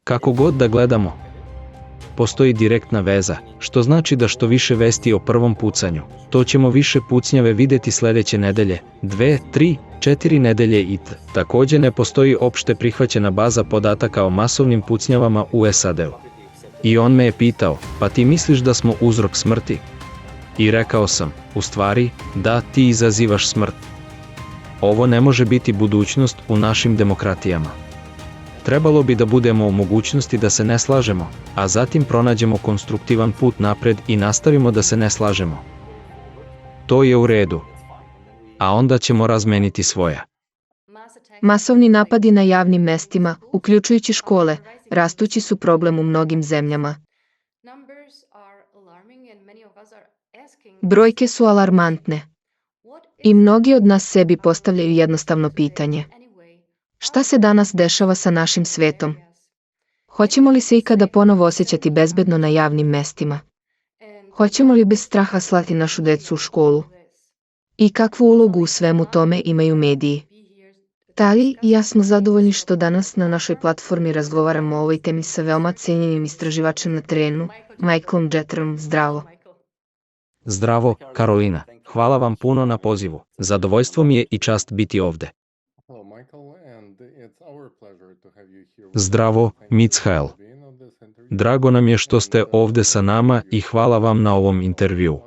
Kako god da gledamo, postoji direktna veza, što znači da što više vesti o prvom pucanju, to ćemo više pucnjave vidjeti sljedeće nedelje, 2, 3, 4 nedelje i također ne postoji opšte prihvaćena baza podataka o masovnim pucnjavama u SAD-u. I on me je pitao, pa ti misliš da smo uzrok smrti? I rekao sam, u stvari, da, ti izazivaš smrt. Ovo ne može biti budućnost u našim demokratijama. Trebalo bi da budemo u mogućnosti da se ne slažemo, a zatim pronađemo konstruktivan put napred i nastavimo da se ne slažemo. To je u redu. A onda ćemo razmeniti svoja. Masovni napadi na javnim mestima, uključujući škole, rastući su problem u mnogim zemljama. Brojke su alarmantne. I mnogi od nas sebi postavljaju jednostavno pitanje. Šta se danas dešava sa našim svetom? Hoćemo li se ikada ponovo osjećati bezbedno na javnim mestima? Hoćemo li bez straha slati našu decu u školu? I kakvu ulogu u svemu tome imaju mediji? Tali i ja smo zadovoljni što danas na našoj platformi razgovaramo o ovoj temi sa veoma cenjenim istraživačem na terenu, Michaelom Jetterom. Zdravo. Zdravo, Karolina. Hvala vam puno na pozivu. Zadovoljstvo mi je i čast biti ovde. Zdravo, Michael. Drago nam je što ste ovde sa nama i hvala vam na ovom intervjuu.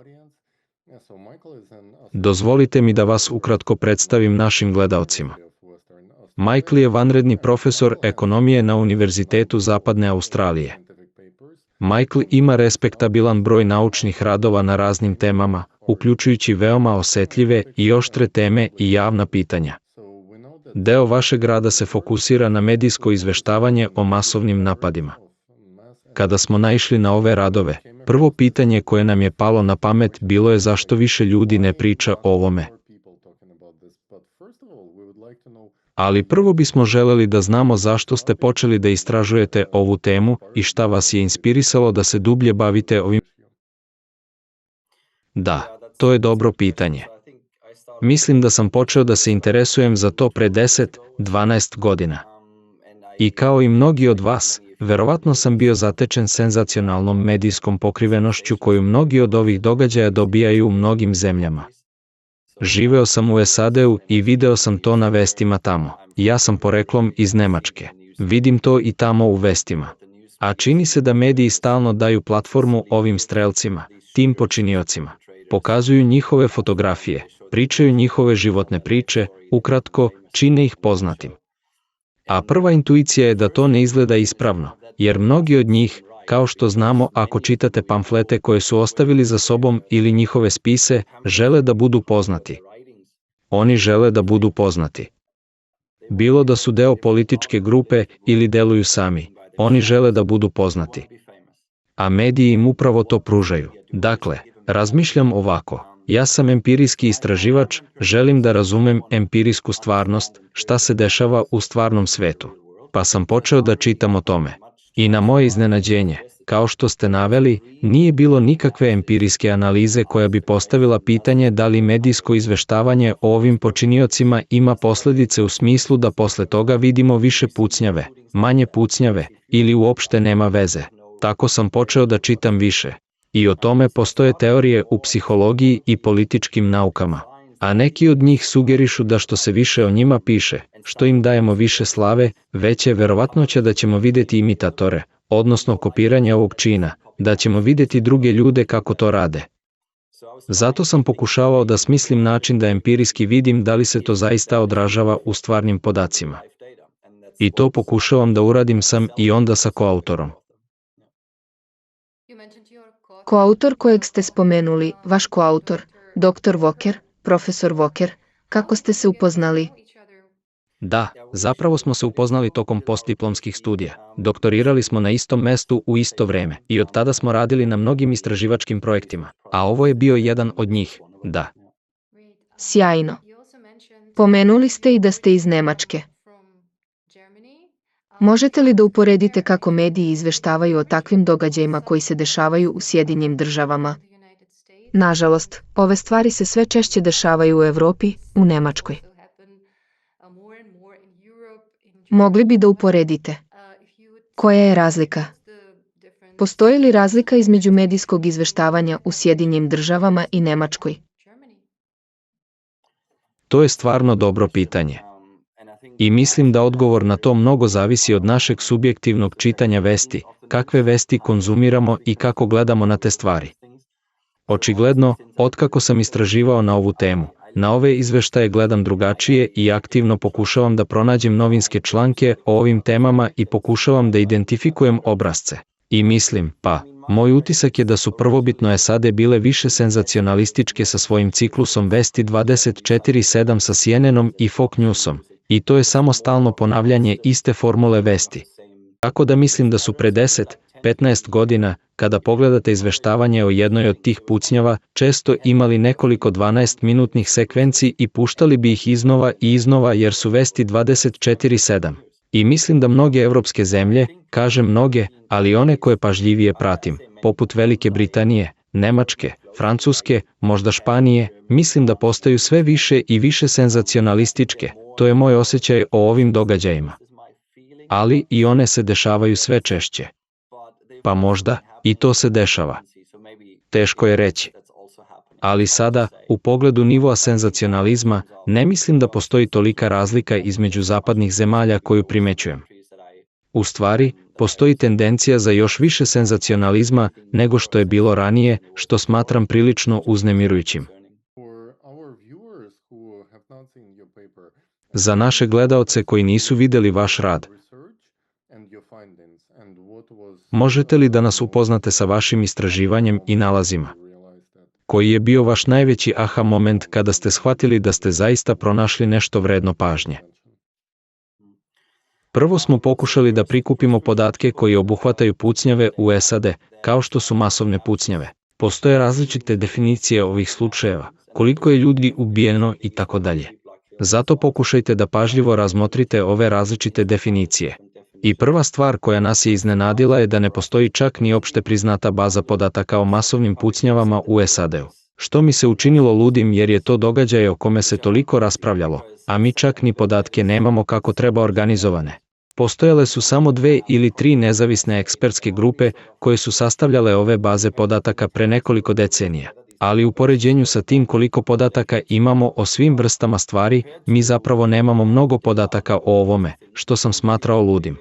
Dozvolite mi da vas ukratko predstavim našim gledaocima. Michael je vanredni profesor ekonomije na Univerzitetu Zapadne Australije. Michael ima respektabilan broj naučnih radova na raznim temama, uključujući veoma osetljive i oštre teme i javna pitanja. Deo vašeg rada se fokusira na medijsko izveštavanje o masovnim napadima. Kada smo naišli na ove radove, prvo pitanje koje nam je palo na pamet bilo je zašto više ljudi ne priča o ovome. Ali prvo bismo želeli da znamo zašto ste počeli da istražujete ovu temu i šta vas je inspirisalo da se dublje bavite ovim. Da, to je dobro pitanje. Mislim da sam počeo da se interesujem za to pre 10-12 godina. I kao i mnogi od vas, verovatno sam bio zatečen senzacionalnom medijskom pokrivenošću koju mnogi od ovih događaja dobijaju u mnogim zemljama. Živeo sam u SAD-u i video sam to na vestima tamo. Ja sam poreklom iz Nemačke. Vidim to i tamo u vestima. A čini se da mediji stalno daju platformu ovim strelcima, tim počiniocima. Pokazuju njihove fotografije, pričaju njihove životne priče, ukratko, čine ih poznatim. A prva intuicija je da to ne izgleda ispravno, jer mnogi od njih, kao što znamo ako čitate pamflete koje su ostavili za sobom ili njihove spise, žele da budu poznati. Oni žele da budu poznati. Bilo da su deo političke grupe ili deluju sami, oni žele da budu poznati. A mediji im upravo to pružaju. Dakle, razmišljam ovako. Ja sam empirijski istraživač, želim da razumem empirijsku stvarnost, šta se dešava u stvarnom svetu. Pa sam počeo da čitam o tome. I na moje iznenađenje, kao što ste naveli, nije bilo nikakve empirijske analize koja bi postavila pitanje da li medijsko izveštavanje o ovim počiniocima ima posledice u smislu da posle toga vidimo više pucnjave, manje pucnjave ili uopšte nema veze. Tako sam počeo da čitam više. I o tome postoje teorije u psihologiji i političkim naukama. A neki od njih sugerišu da što se više o njima piše, što im dajemo više slave, veće je verovatnoća da ćemo vidjeti imitatore, odnosno kopiranje ovog čina, da ćemo vidjeti druge ljude kako to rade. Zato sam pokušavao da smislim način da empirijski vidim da li se to zaista odražava u stvarnim podacima. I to pokušavam da uradim sam i onda sa koautorom. Koautor kojeg ste spomenuli, vaš koautor, dr. Walker, profesor Walker, kako ste se upoznali? Da, zapravo smo se upoznali tokom postdiplomskih studija. Doktorirali smo na istom mestu u isto vreme i od tada smo radili na mnogim istraživačkim projektima, a ovo je bio jedan od njih, da. Sjajno. Pomenuli ste i da ste iz Nemačke. Možete li da uporedite kako mediji izveštavaju o takvim događajima koji se dešavaju u Sjedinjenim Državama? Nažalost, ove stvari se sve češće dešavaju u Evropi, u Nemačkoj. Mogli bi da uporedite? Koja je razlika? Postoji li razlika između medijskog izveštavanja u Sjedinjenim Državama i Nemačkoj? To je stvarno dobro pitanje. I mislim da odgovor na to mnogo zavisi od našeg subjektivnog čitanja vesti, kakve vesti konzumiramo i kako gledamo na te stvari. Očigledno, otkako sam istraživao na ovu temu, na ove izveštaje gledam drugačije i aktivno pokušavam da pronađem novinske članke o ovim temama i pokušavam da identifikujem obrasce. I mislim, moj utisak je da su prvobitno SAD bile više senzacionalističke sa svojim ciklusom vesti 24/7 sa CNN-om i Fox Newsom. I to je samo stalno ponavljanje iste formule vesti. Tako da mislim da su pre 10-15 godina, kada pogledate izveštavanje o jednoj od tih pucnjava, često imali nekoliko 12-minutnih sekvenci i puštali bi ih iznova i iznova jer su vesti 24/7. I mislim da mnoge evropske zemlje, kažem mnoge, ali one koje pažljivije pratim, poput Velike Britanije, Nemačke, Francuske, možda Španije, mislim da postaju sve više i više senzacionalističke. To je moj osjećaj o ovim događajima. Ali i one se dešavaju sve češće. Pa možda i to se dešava. Teško je reći. Ali sada, u pogledu nivoa senzacionalizma, ne mislim da postoji tolika razlika između zapadnih zemalja koju primećujem. U stvari, postoji tendencija za još više senzacionalizma nego što je bilo ranije, što smatram prilično uznemirujućim. Za naše gledaoce koji nisu videli vaš rad, možete li da nas upoznate sa vašim istraživanjem i nalazima? Koji je bio vaš najveći aha moment kada ste shvatili da ste zaista pronašli nešto vredno pažnje? Prvo smo pokušali da prikupimo podatke koji obuhvataju pucnjave u SAD, kao što su masovne pucnjave. Postoje različite definicije ovih slučajeva, koliko je ljudi ubijeno i tako dalje. Zato pokušajte da pažljivo razmotrite ove različite definicije. I prva stvar koja nas je iznenadila je da ne postoji čak ni opšte priznata baza podataka o masovnim pucnjavama u SAD-u. Što mi se učinilo ludim jer je to događaj o kome se toliko raspravljalo, a mi čak ni podatke nemamo kako treba organizovane. Postojale su samo 2 ili 3 nezavisne ekspertske grupe koje su sastavljale ove baze podataka pre nekoliko decenija. Ali u poređenju sa tim koliko podataka imamo o svim vrstama stvari, mi zapravo nemamo mnogo podataka o ovome, što sam smatrao ludim.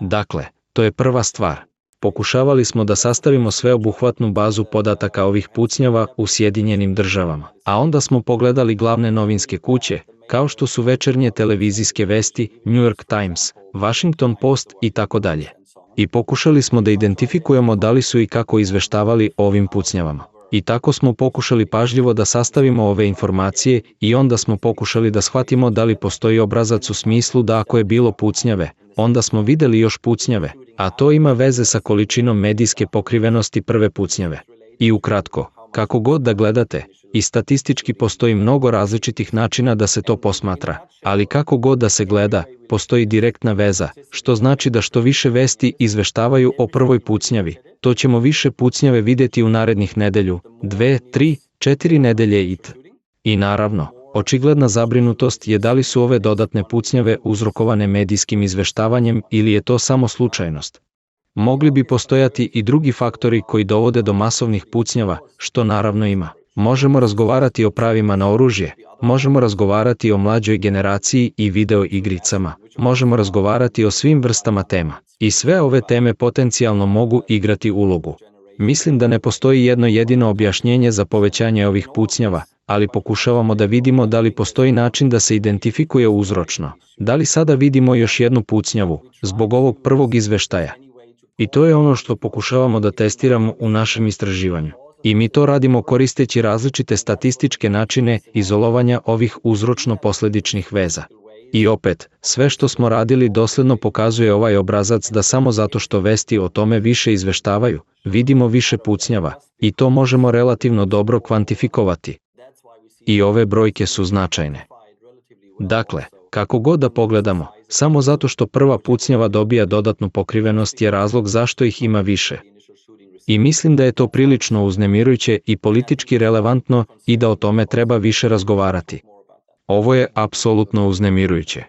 Dakle, to je prva stvar. Pokušavali smo da sastavimo sveobuhvatnu bazu podataka ovih pucnjava u Sjedinjenim Državama, a onda smo pogledali glavne novinske kuće, kao što su večernje televizijske vesti, New York Times, Washington Post i tako dalje. I pokušali smo da identifikujemo da li su i kako izveštavali o ovim pucnjavama. I tako smo pokušali pažljivo da sastavimo ove informacije i onda smo pokušali da shvatimo da li postoji obrazac u smislu da ako je bilo pucnjave, onda smo videli još pucnjave, a to ima veze sa količinom medijske pokrivenosti prve pucnjave. I ukratko, kako god da gledate, i statistički postoji mnogo različitih načina da se to posmatra, ali kako god da se gleda, postoji direktna veza, što znači da što više vesti izveštavaju o prvoj pucnjavi, to ćemo više pucnjave vidjeti u narednih nedelju, 2, 3, 4 nedelje I naravno, očigledna zabrinutost je da li su ove dodatne pucnjave uzrokovane medijskim izveštavanjem ili je to samo slučajnost. Mogli bi postojati i drugi faktori koji dovode do masovnih pucnjava, što naravno ima. Možemo razgovarati o pravima na oružje, možemo razgovarati o mlađoj generaciji i video igricama, možemo razgovarati o svim vrstama tema. I sve ove teme potencijalno mogu igrati ulogu. Mislim da ne postoji jedno jedino objašnjenje za povećanje ovih pucnjava, ali pokušavamo da vidimo da li postoji način da se identifikuje uzročno. Da li sada vidimo još jednu pucnjavu, zbog ovog prvog izveštaja? I to je ono što pokušavamo da testiramo u našem istraživanju. I mi to radimo koristeći različite statističke načine izolovanja ovih uzročno-posledičnih veza. I opet, sve što smo radili dosledno pokazuje ovaj obrazac da samo zato što vesti o tome više izveštavaju, vidimo više pucnjava, i to možemo relativno dobro kvantifikovati. I ove brojke su značajne. Dakle, kako god da pogledamo, samo zato što prva pucnjava dobija dodatnu pokrivenost je razlog zašto ih ima više. I mislim da je to prilično uznemirujuće i politički relevantno i da o tome treba više razgovarati. Ovo je apsolutno uznemirujuće.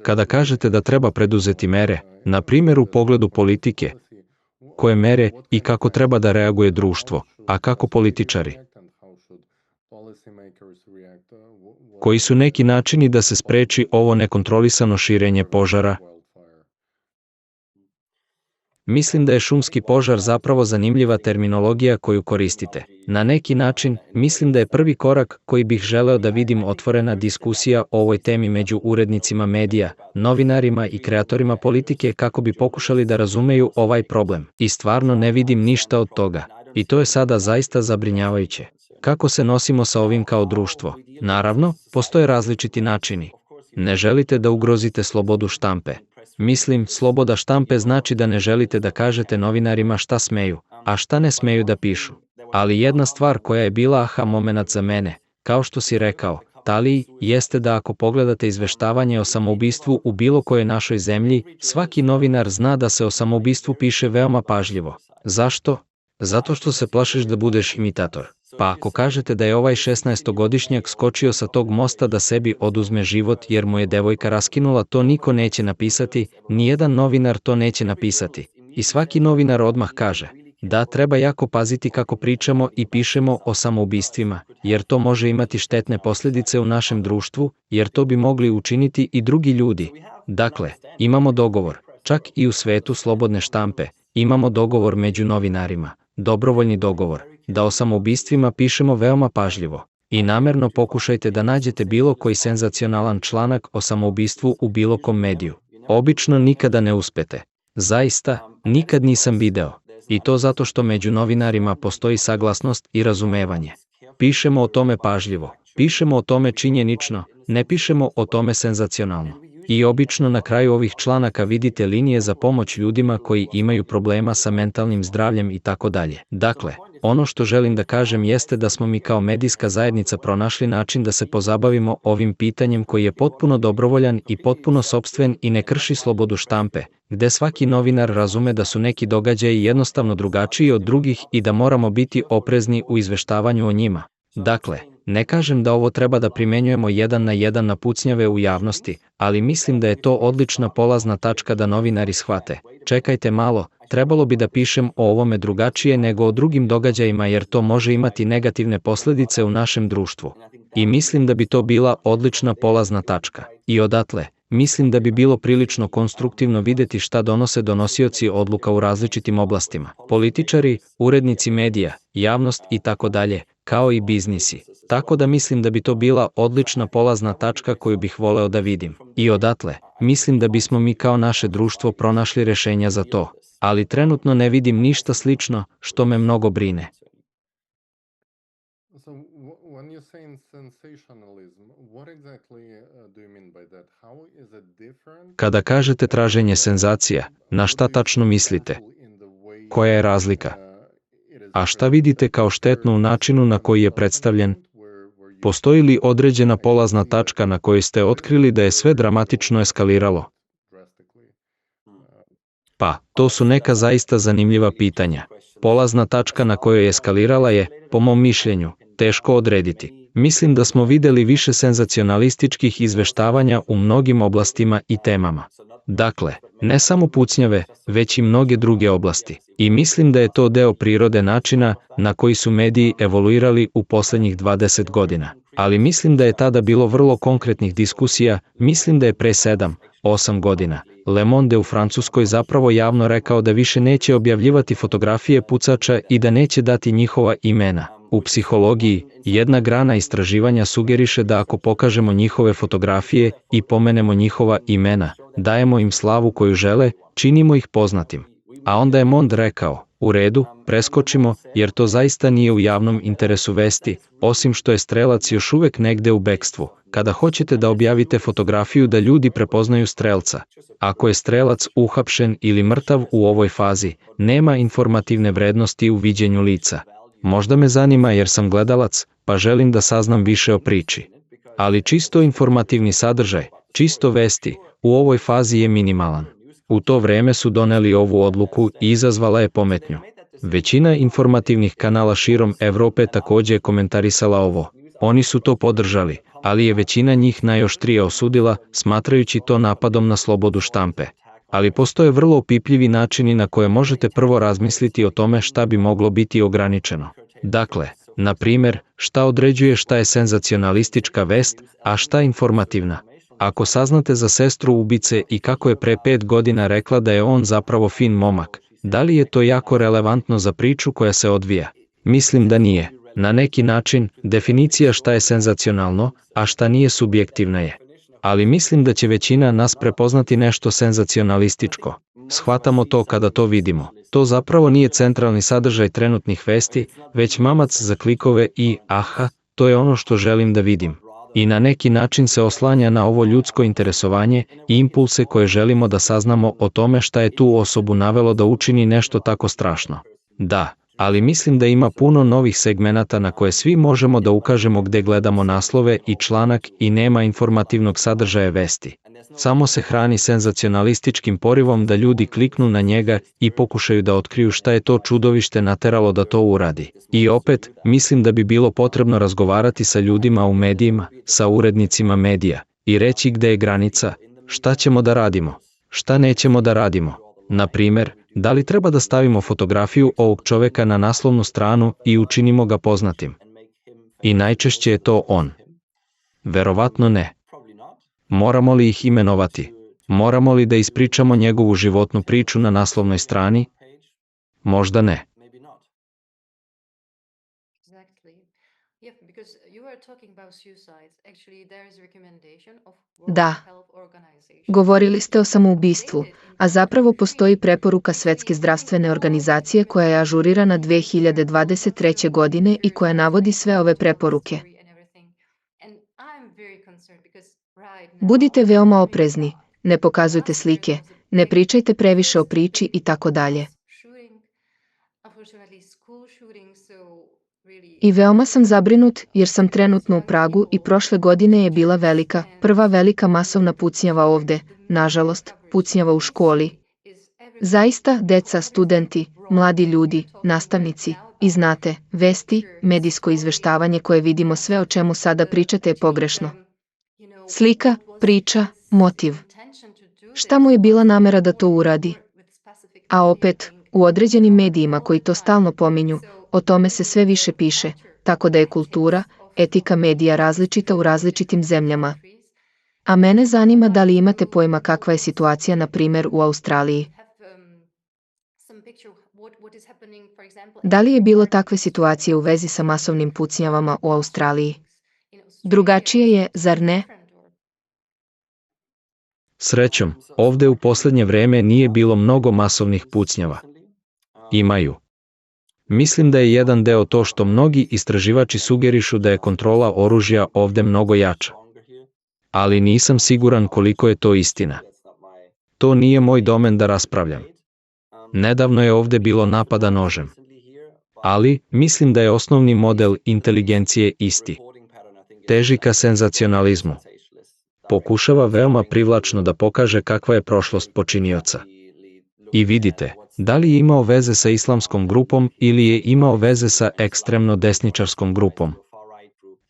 Kada kažete da treba preduzeti mere, na primjer u pogledu politike, koje mere i kako treba da reaguje društvo, a kako političari, koji su neki načini da se spreči ovo nekontrolisano širenje požara. Mislim da je šumski požar zapravo zanimljiva terminologija koju koristite. Na neki način, mislim da je prvi korak koji bih želeo da vidim otvorena diskusija o ovoj temi među urednicima medija, novinarima i kreatorima politike kako bi pokušali da razumeju ovaj problem. I stvarno ne vidim ništa od toga. I to je sada zaista zabrinjavajuće. Kako se nosimo sa ovim kao društvo? Naravno, postoje različiti načini. Ne želite da ugrozite slobodu štampe. Mislim, sloboda štampe znači da ne želite da kažete novinarima šta smeju, a šta ne smeju da pišu. Ali jedna stvar koja je bila aha momenat za mene, kao što si rekao, Taliji, jeste da ako pogledate izveštavanje o samoubistvu u bilo kojoj našoj zemlji, svaki novinar zna da se o samoubistvu piše veoma pažljivo. Zašto? Zato što se plašiš da budeš imitator. Pa ako kažete da je ovaj 16-godišnjak skočio sa tog mosta da sebi oduzme život jer mu je devojka raskinula, to niko neće napisati, nijedan novinar to neće napisati. I svaki novinar odmah kaže, da treba jako paziti kako pričamo i pišemo o samoubistvima, jer to može imati štetne posljedice u našem društvu, jer to bi mogli učiniti i drugi ljudi. Dakle, imamo dogovor, čak i u svetu slobodne štampe, imamo dogovor među novinarima, dobrovoljni dogovor, da o samoubistvima pišemo veoma pažljivo. I namerno pokušajte da nađete bilo koji senzacionalan članak o samoubistvu u bilo kom mediju. Obično nikada ne uspete. Zaista, nikad nisam video. I to zato što među novinarima postoji saglasnost i razumevanje. Pišemo o tome pažljivo, pišemo o tome činjenično, ne pišemo o tome senzacionalno. I obično na kraju ovih članaka vidite linije za pomoć ljudima koji imaju problema sa mentalnim zdravljem i tako dalje. Dakle, ono što želim da kažem jeste da smo mi kao medijska zajednica pronašli način da se pozabavimo ovim pitanjem koji je potpuno dobrovoljan i potpuno sopstven i ne krši slobodu štampe, gde svaki novinar razume da su neki događaji jednostavno drugačiji od drugih i da moramo biti oprezni u izveštavanju o njima. Dakle, ne kažem da ovo treba da primenjujemo jedan na jedan na pucnjave u javnosti, ali mislim da je to odlična polazna tačka da novinari shvate. Čekajte malo, trebalo bi da pišem o ovome drugačije nego o drugim događajima jer to može imati negativne posljedice u našem društvu. I mislim da bi to bila odlična polazna tačka. I odatle, mislim da bi bilo prilično konstruktivno videti šta donose donosioci odluka u različitim oblastima. Političari, urednici medija, javnost i tako dalje, kao i biznisi. Tako da mislim da bi to bila odlična polazna tačka koju bih voleo da vidim. I odatle, mislim da bismo mi kao naše društvo pronašli rešenja za to. Ali trenutno ne vidim ništa slično, što me mnogo brine. Kada kažete traženje senzacija, na šta tačno mislite? Koja je razlika? A šta vidite kao štetno u načinu na koji je predstavljen? Postoji li određena polazna tačka na kojoj ste otkrili da je sve dramatično eskaliralo? Pa, to su neka zaista zanimljiva pitanja. Polazna tačka na kojoj je eskalirala je, po mom mišljenju, teško odrediti. Mislim da smo videli više senzacionalističkih izveštavanja u mnogim oblastima i temama. Dakle, ne samo pucnjave, već i mnoge druge oblasti. I mislim da je to deo prirode načina na koji su mediji evoluirali u poslednjih 20 godina. Ali mislim da je tada bilo vrlo konkretnih diskusija, mislim da je pre 7-8 godina. Le Monde u Francuskoj zapravo javno rekao da više neće objavljivati fotografije pucača i da neće dati njihova imena. U psihologiji, jedna grana istraživanja sugeriše da ako pokažemo njihove fotografije i pomenemo njihova imena, dajemo im slavu koju žele, činimo ih poznatim. A onda je Monde rekao, u redu, preskočimo, jer to zaista nije u javnom interesu vesti, osim što je strelac još uvek negde u bekstvu. Kada hoćete da objavite fotografiju da ljudi prepoznaju strelca, ako je strelac uhapšen ili mrtav u ovoj fazi, nema informativne vrednosti u viđenju lica. Možda me zanima jer sam gledalac, pa želim da saznam više o priči. Ali čisto informativni sadržaj, čisto vesti, u ovoj fazi je minimalan. U to vreme su doneli ovu odluku i izazvala je pometnju. Većina informativnih kanala širom Evrope takođe je komentarisala ovo. Oni su to podržali, ali je većina njih najoštrije osudila, smatrajući to napadom na slobodu štampe. Ali postoje vrlo opipljivi načini na koje možete prvo razmisliti o tome šta bi moglo biti ograničeno. Dakle, na primjer, šta određuje šta je senzacionalistička vest, a šta informativna. Ako saznate za sestru ubice i kako je pre 5 godina rekla da je on zapravo fin momak, da li je to jako relevantno za priču koja se odvija? Mislim da nije. Na neki način, definicija šta je senzacionalno, a šta nije subjektivna je. Ali mislim da će većina nas prepoznati nešto senzacionalističko. Shvatamo to kada to vidimo. To zapravo nije centralni sadržaj trenutnih vesti, već mamac za klikove i, aha, to je ono što želim da vidim. I na neki način se oslanja na ovo ljudsko interesovanje i impulse koje želimo da saznamo o tome šta je tu osobu navelo da učini nešto tako strašno. Da, ali mislim da ima puno novih segmenata na koje svi možemo da ukažemo gde gledamo naslove i članak i nema informativnog sadržaja vesti. Samo se hrani senzacionalističkim porivom da ljudi kliknu na njega i pokušaju da otkriju šta je to čudovište nateralo da to uradi. I opet, mislim da bi bilo potrebno razgovarati sa ljudima u medijima, sa urednicima medija, i reći gde je granica, šta ćemo da radimo, šta nećemo da radimo. Na primjer, da li treba da stavimo fotografiju ovog čoveka na naslovnu stranu i učinimo ga poznatim? I najčešće je to on. Verovatno ne. Moramo li ih imenovati? Moramo li da ispričamo njegovu životnu priču na naslovnoj strani? Možda ne. Da. Govorili ste o samoubistvu, a zapravo postoji preporuka Svetske zdravstvene organizacije koja je ažurirana 2023. godine i koja navodi sve ove preporuke. Budite veoma oprezni, ne pokazujte slike, ne pričajte previše o priči i tako dalje. I veoma sam zabrinut jer sam trenutno u Pragu i prošle godine je bila prva velika masovna pucnjava ovde, nažalost, pucnjava u školi. Zaista, deca, studenti, mladi ljudi, nastavnici, i znate, vesti, medijsko izveštavanje koje vidimo, sve o čemu sada pričate je pogrešno. Slika, priča, motiv. Šta mu je bila namera da to uradi? A opet, u određenim medijima koji to stalno pominju, o tome se sve više piše, tako da je kultura, etika medija različita u različitim zemljama. A mene zanima da li imate pojma kakva je situacija, na primjer, u Australiji. Da li je bilo takve situacije u vezi sa masovnim pucnjavama u Australiji? Drugačije je, zar ne? Srećom, ovde u posljednje vreme nije bilo mnogo masovnih pucnjava. Imaju. Mislim da je jedan deo to što mnogi istraživači sugerišu da je kontrola oružja ovde mnogo jača. Ali nisam siguran koliko je to istina. To nije moj domen da raspravljam. Nedavno je ovde bilo napada nožem. Ali, mislim da je osnovni model inteligencije isti. Teži ka senzacionalizmu. Pokušava veoma privlačno da pokaže kakva je prošlost počinioca. I vidite, da li je imao veze sa islamskom grupom ili je imao veze sa ekstremno desničarskom grupom.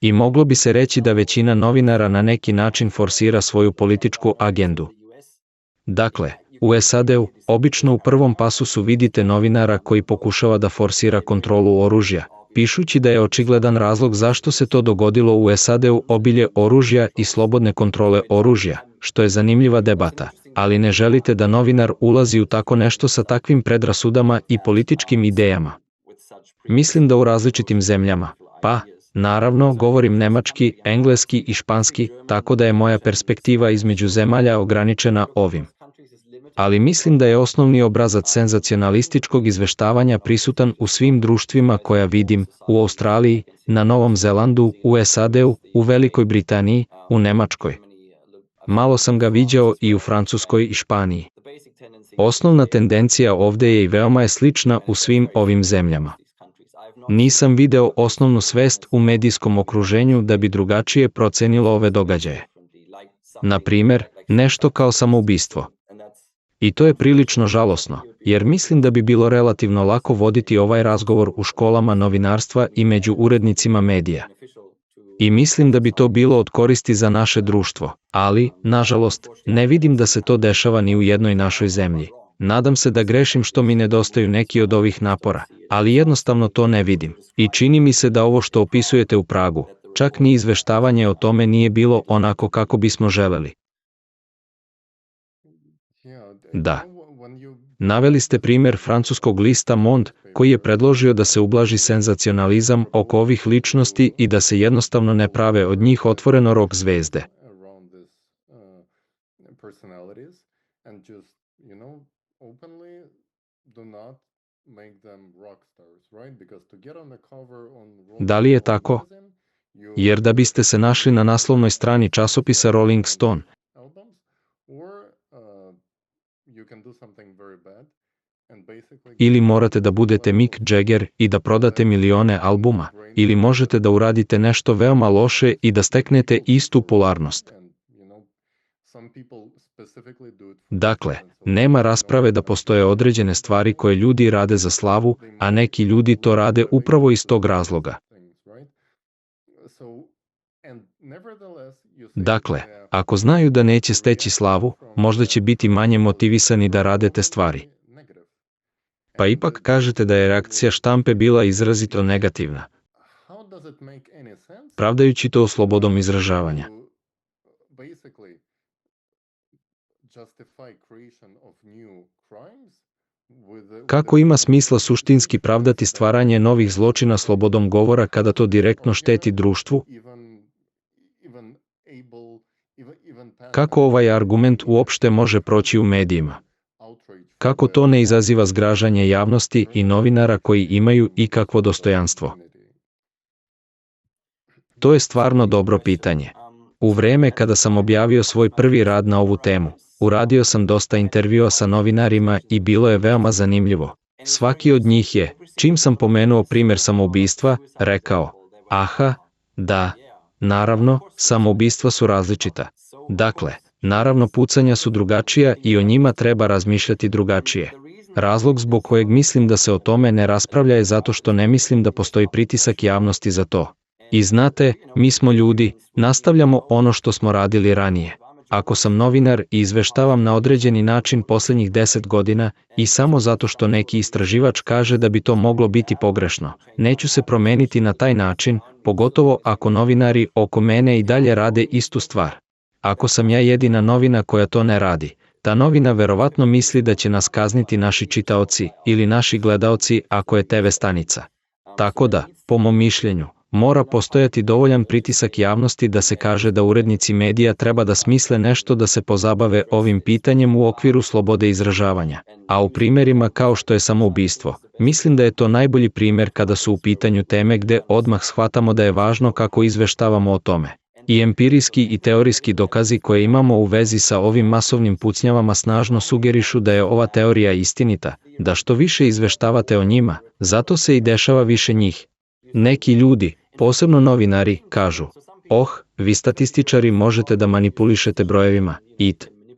I moglo bi se reći da većina novinara na neki način forsira svoju političku agendu. Dakle, u SAD-u, obično u prvom pasusu vidite novinara koji pokušava da forsira kontrolu oružja, pišući da je očigledan razlog zašto se to dogodilo u SAD-u obilje oružja i slobodne kontrole oružja, što je zanimljiva debata, ali ne želite da novinar ulazi u tako nešto sa takvim predrasudama i političkim idejama. Mislim da u različitim zemljama, pa, naravno, govorim nemački, engleski i španski, tako da je moja perspektiva između zemalja ograničena ovim. Ali mislim da je osnovni obrazac senzacionalističkog izveštavanja prisutan u svim društvima koja vidim, u Australiji, na Novom Zelandu, u SAD-u, u Velikoj Britaniji, u Nemačkoj. Malo sam ga viđao i u Francuskoj i Španiji. Osnovna tendencija ovde je i veoma je slična u svim ovim zemljama. Nisam video osnovnu svest u medijskom okruženju da bi drugačije procenilo ove događaje. Na primjer, nešto kao samoubistvo. I to je prilično žalosno, jer mislim da bi bilo relativno lako voditi ovaj razgovor u školama novinarstva i među urednicima medija. I mislim da bi to bilo od koristi za naše društvo, ali, nažalost, ne vidim da se to dešava ni u jednoj našoj zemlji. Nadam se da grešim što mi nedostaju neki od ovih napora, ali jednostavno to ne vidim. I čini mi se da ovo što opisujete u Pragu, čak ni izveštavanje o tome nije bilo onako kako bismo želeli. Da. Naveli ste primjer francuskog lista Monde, koji je predložio da se ublaži senzacionalizam oko ovih ličnosti i da se jednostavno ne prave od njih otvoreno rock zvezde. Da li je tako? Jer da biste se našli na naslovnoj strani časopisa Rolling Stone, ili morate da budete Mick Jagger i da prodate milione albuma, ili možete da uradite nešto veoma loše i da steknete istu popularnost. Dakle, nema rasprave da postoje određene stvari koje ljudi rade za slavu, a neki ljudi to rade upravo iz tog razloga. Dakle, ako znaju da neće steći slavu, možda će biti manje motivisani da rade te stvari. Pa ipak kažete da je reakcija štampe bila izrazito negativna, pravdajući to slobodom izražavanja. Kako ima smisla suštinski pravdati stvaranje novih zločina slobodom govora kada to direktno šteti društvu? Kako ovaj argument uopšte može proći u medijima? Kako to ne izaziva zgražanje javnosti i novinara koji imaju ikakvo dostojanstvo? To je stvarno dobro pitanje. U vreme kada sam objavio svoj prvi rad na ovu temu, uradio sam dosta intervjua sa novinarima i bilo je veoma zanimljivo. Svaki od njih je, čim sam pomenuo primjer samoubistva, rekao: aha, da, naravno, samoubistva su različita. Dakle, naravno pucanja su drugačija i o njima treba razmišljati drugačije. Razlog zbog kojeg mislim da se o tome ne raspravlja je zato što ne mislim da postoji pritisak javnosti za to. I znate, mi smo ljudi, nastavljamo ono što smo radili ranije. Ako sam novinar i izveštavam na određeni način posljednjih 10 godina i samo zato što neki istraživač kaže da bi to moglo biti pogrešno, neću se promeniti na taj način, pogotovo ako novinari oko mene i dalje rade istu stvar. Ako sam ja jedina novina koja to ne radi, ta novina verovatno misli da će nas kazniti naši čitaoci ili naši gledaoci ako je TV stanica. Tako da, po mom mišljenju, mora postojati dovoljan pritisak javnosti da se kaže da urednici medija treba da smisle nešto da se pozabave ovim pitanjem u okviru slobode izražavanja. A u primjerima kao što je samoubistvo, mislim da je to najbolji primjer kada su u pitanju teme gde odmah shvatamo da je važno kako izveštavamo o tome. I empirijski i teorijski dokazi koje imamo u vezi sa ovim masovnim pucnjavama snažno sugerišu da je ova teorija istinita, da što više izveštavate o njima, zato se i dešava više njih. Neki ljudi, posebno novinari, kažu: vi statističari možete da manipulišete brojevima,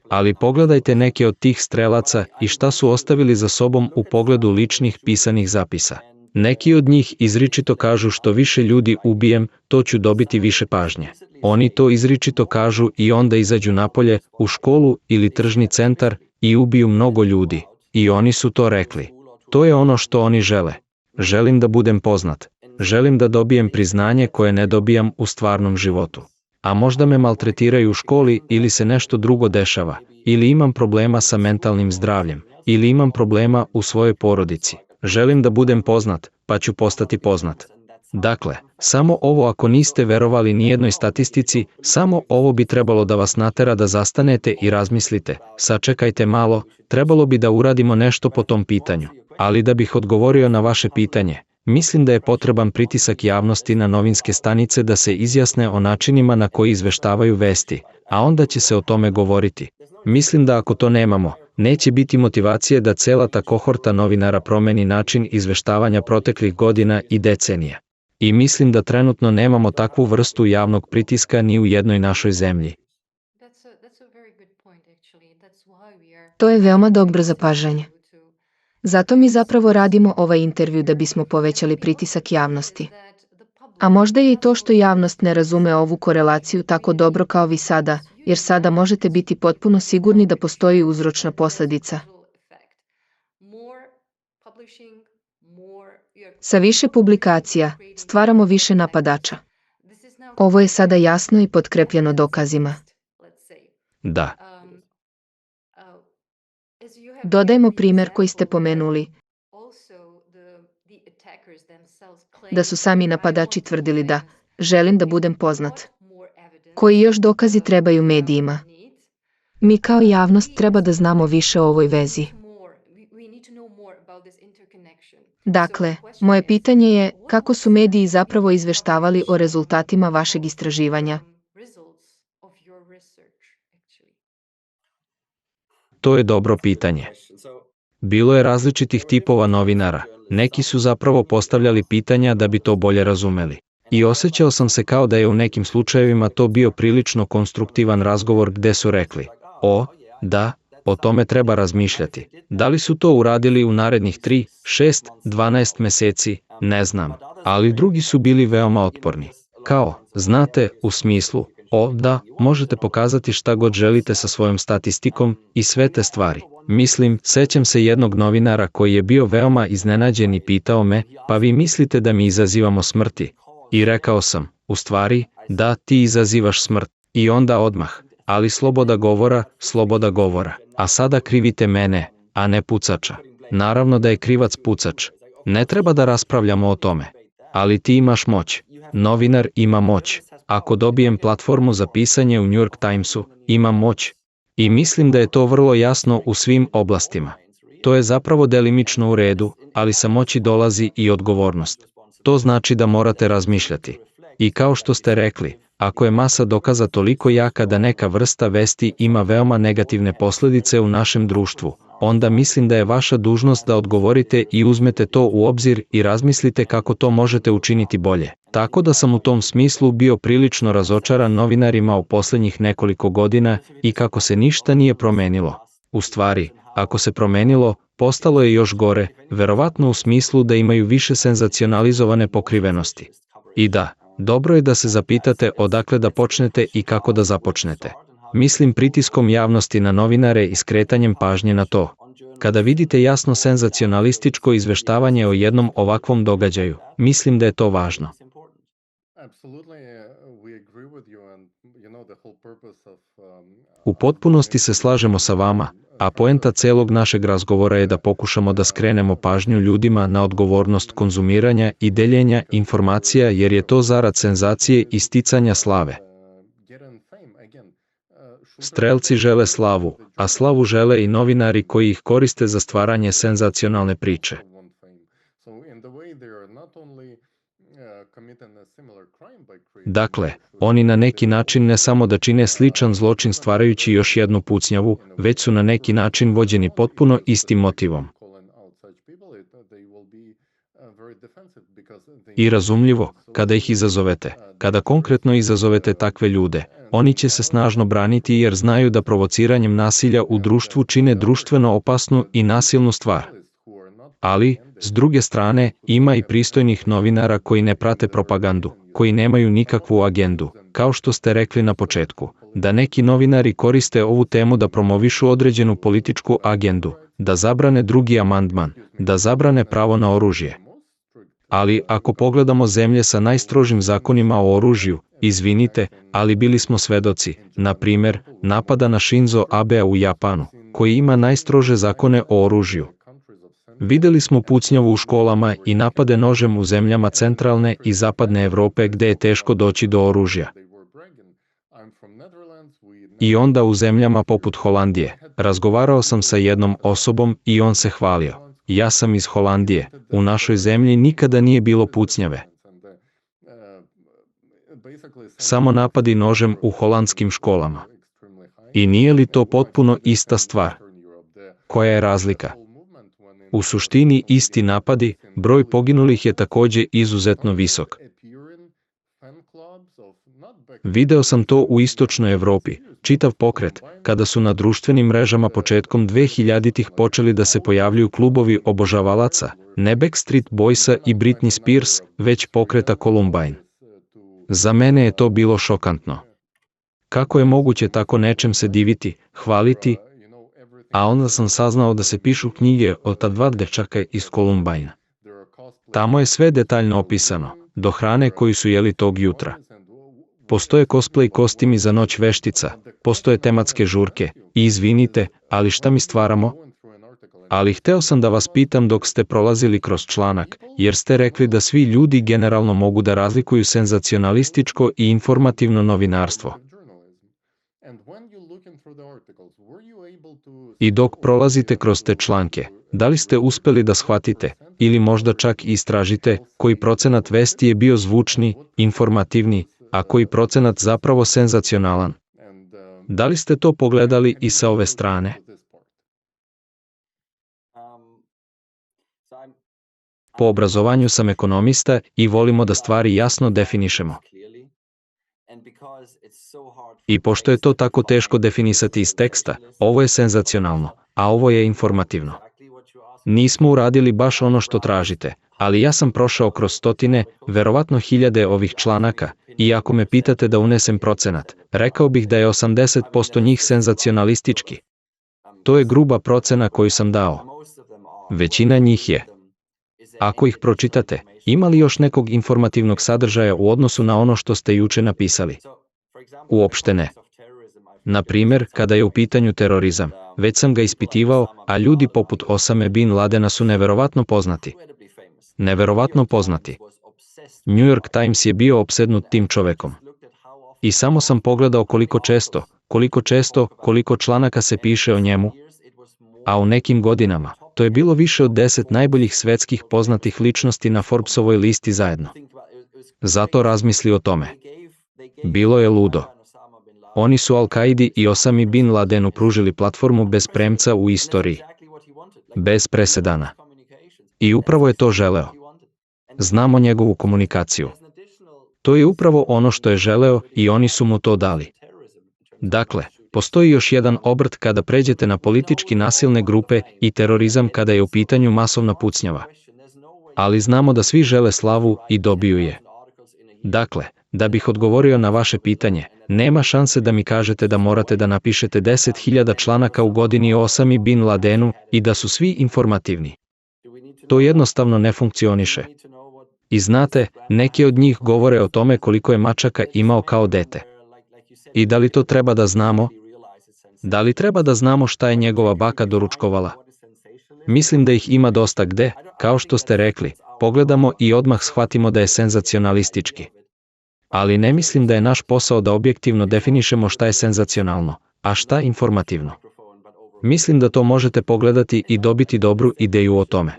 ali pogledajte neke od tih strelaca i šta su ostavili za sobom u pogledu ličnih pisanih zapisa. Neki od njih izričito kažu što više ljudi ubijem, to ću dobiti više pažnje. Oni to izričito kažu i onda izađu napolje, u školu ili tržni centar i ubiju mnogo ljudi. I oni su to rekli. To je ono što oni žele. Želim da budem poznat. Želim da dobijem priznanje koje ne dobijam u stvarnom životu. A možda me maltretiraju u školi ili se nešto drugo dešava, ili imam problema sa mentalnim zdravljem, ili imam problema u svojoj porodici. Želim da budem poznat, pa ću postati poznat. Dakle, samo ovo ako niste verovali nijednoj statistici, samo ovo bi trebalo da vas natera da zastanete i razmislite, sačekajte malo, trebalo bi da uradimo nešto po tom pitanju. Ali da bih odgovorio na vaše pitanje, mislim da je potreban pritisak javnosti na novinske stanice da se izjasne o načinima na koji izveštavaju vesti, a onda će se o tome govoriti. Mislim da ako to nemamo, neće biti motivacije da cela ta kohorta novinara promeni način izveštavanja proteklih godina i decenija. I mislim da trenutno nemamo takvu vrstu javnog pritiska ni u jednoj našoj zemlji. To je veoma dobro zapažanje. Zato mi zapravo radimo ovaj intervju da bismo povećali pritisak javnosti. A možda je i to što javnost ne razume ovu korelaciju tako dobro kao vi sada, jer sada možete biti potpuno sigurni da postoji uzročna posljedica. Sa više publikacija stvaramo više napadača. Ovo je sada jasno i potkrepljeno dokazima. Da, Dodajmo primjer koji ste pomenuli, da su sami napadači tvrdili da želim da budem poznat. Koji još dokazi trebaju medijima? Mi kao javnost treba da znamo više o ovoj vezi. Dakle, moje pitanje je kako su mediji zapravo izveštavali o rezultatima vašeg istraživanja? to je dobro pitanje. Bilo je različitih tipova novinara. Neki su zapravo postavljali pitanja da bi to bolje razumeli. I osjećao sam se kao da je u nekim slučajevima to bio prilično konstruktivan razgovor gde su rekli: o, da, o tome treba razmišljati. Da li su to uradili u narednih 3, 6, 12 meseci, ne znam. Ali drugi su bili veoma otporni. Kao, znate, u smislu, o, da, možete pokazati šta god želite sa svojom statistikom i sve te stvari. Mislim, sećam se jednog novinara koji je bio veoma iznenađen i pitao me: pa vi mislite da mi izazivamo smrti? I rekao sam: u stvari, da, ti izazivaš smrt. I onda odmah: ali sloboda govora, a sada krivite mene, a ne pucača. Naravno da je krivac pucač. Ne treba da raspravljamo o tome. Ali ti imaš moć. Novinar ima moć. Ako dobijem platformu za pisanje u New York Timesu, imam moć. I mislim da je to vrlo jasno u svim oblastima. To je zapravo delimično u redu, ali sa moći dolazi i odgovornost. To znači da morate razmišljati. I kao što ste rekli, ako je masa dokaza toliko jaka da neka vrsta vesti ima veoma negativne posljedice u našem društvu, onda mislim da je vaša dužnost da odgovorite i uzmete to u obzir i razmislite kako to možete učiniti bolje. Tako da sam u tom smislu bio prilično razočaran novinarima u posljednjih nekoliko godina i kako se ništa nije promenilo. U stvari, ako se promenilo, postalo je još gore, verovatno u smislu da imaju više senzacionalizovane pokrivenosti. I da, dobro je da se zapitate odakle da počnete i kako da započnete. Mislim pritiskom javnosti na novinare i skretanjem pažnje na to. Kada vidite jasno senzacionalističko izveštavanje o jednom ovakvom događaju, mislim da je to važno. U potpunosti se slažemo sa vama, a poenta celog našeg razgovora je da pokušamo da skrenemo pažnju ljudima na odgovornost konzumiranja i deljenja informacija, jer je to zarad senzacije i sticanja slave. Strelci žele slavu, a slavu žele i novinari koji ih koriste za stvaranje senzacionalne priče. Dakle, oni na neki način ne samo da čine sličan zločin stvarajući još jednu pucnjavu, već su na neki način vođeni potpuno istim motivom. I razumljivo, kada ih izazovete, kada konkretno izazovete takve ljude, oni će se snažno braniti jer znaju da provociranjem nasilja u društvu čine društveno opasnu i nasilnu stvar. Ali, s druge strane, ima i pristojnih novinara koji ne prate propagandu, koji nemaju nikakvu agendu, kao što ste rekli na početku, da neki novinari koriste ovu temu da promovišu određenu političku agendu, da zabrane drugi amandman, da zabrane pravo na oružje. Ali ako pogledamo zemlje sa najstrožim zakonima o oružju, izvinite, ali bili smo svedoci, na primjer, napada na Shinzo Abea u Japanu, koji ima najstrože zakone o oružju. Videli smo pucnjavu u školama i napade nožem u zemljama centralne i zapadne Evrope gde je teško doći do oružja. I onda u zemljama poput Holandije. Razgovarao sam sa jednom osobom i on se hvalio: ja sam iz Holandije, u našoj zemlji nikada nije bilo pucnjave. Samo napadi nožem u holandskim školama. I nije li to potpuno ista stvar? Koja je razlika? U suštini isti napadi, broj poginulih je također izuzetno visok. Video sam to u istočnoj Evropi, čitav pokret, kada su na društvenim mrežama početkom 2000-ih počeli da se pojavljuju klubovi obožavalaca, ne Backstreet Boysa i Britney Spears, već pokreta Columbine. Za mene je to bilo šokantno. Kako je moguće tako nečem se diviti, hvaliti, a onda sam saznao da se pišu knjige o ta dva dečaka iz Columbina. Tamo je sve detaljno opisano, do hrane koju su jeli tog jutra. Postoje cosplay kostimi za noć veštica, postoje tematske žurke, i izvinite, ali šta mi stvaramo? Ali hteo sam da vas pitam dok ste prolazili kroz članak, jer ste rekli da svi ljudi generalno mogu da razlikuju senzacionalističko i informativno novinarstvo. I dok prolazite kroz te članke, da li ste uspeli da shvatite, ili možda čak i istražite, koji procenat vesti je bio zvučni, informativni, a koji procenat zapravo senzacionalan? Da li ste to pogledali i sa ove strane? Po obrazovanju sam ekonomista i volimo da stvari jasno definišemo. I pošto je to tako teško definisati iz teksta, ovo je senzacionalno, a ovo je informativno. Nismo uradili baš ono što tražite, ali ja sam prošao kroz stotine, verovatno hiljade ovih članaka, i ako me pitate da unesem procenat, rekao bih da je 80% njih senzacionalistički. To je gruba procena koju sam dao. Većina njih je. Ako ih pročitate, ima li još nekog informativnog sadržaja u odnosu na ono što ste juče napisali? Uopšte ne. Na primjer, kada je u pitanju terorizam, već sam ga ispitivao, a ljudi poput Osame Bin Ladena su neverovatno poznati. Neverovatno poznati. New York Times je bio opsednut tim čovekom. I samo sam pogledao koliko članaka se piše o njemu, a u nekim godinama, to je bilo više od 10 najboljih svetskih poznatih ličnosti na Forbesovoj listi zajedno. Zato razmisli o tome. Bilo je ludo. Oni su Al-Kaidi i Osami Bin Ladenu pružili platformu bez premca u istoriji. Bez presedana. I upravo je to želeo. Znamo njegovu komunikaciju. To je upravo ono što je želeo i oni su mu to dali. Dakle, postoji još jedan obrt kada pređete na politički nasilne grupe i terorizam kada je u pitanju masovna pucnjava. Ali znamo da svi žele slavu i dobiju je. Dakle, da bih odgovorio na vaše pitanje, nema šanse da mi kažete da morate da napišete 10.000 članaka u godini o Osami Bin Ladenu i da su svi informativni. To jednostavno ne funkcioniše. I znate, neki od njih govore o tome koliko je mačaka imao kao dete. I da li to treba da znamo? Da li treba da znamo šta je njegova baka doručkovala? Mislim da ih ima dosta gde, kao što ste rekli, pogledamo i odmah shvatimo da je senzacionalistički. Ali ne mislim da je naš posao da objektivno definišemo šta je senzacionalno, a šta informativno. Mislim da to možete pogledati i dobiti dobru ideju o tome.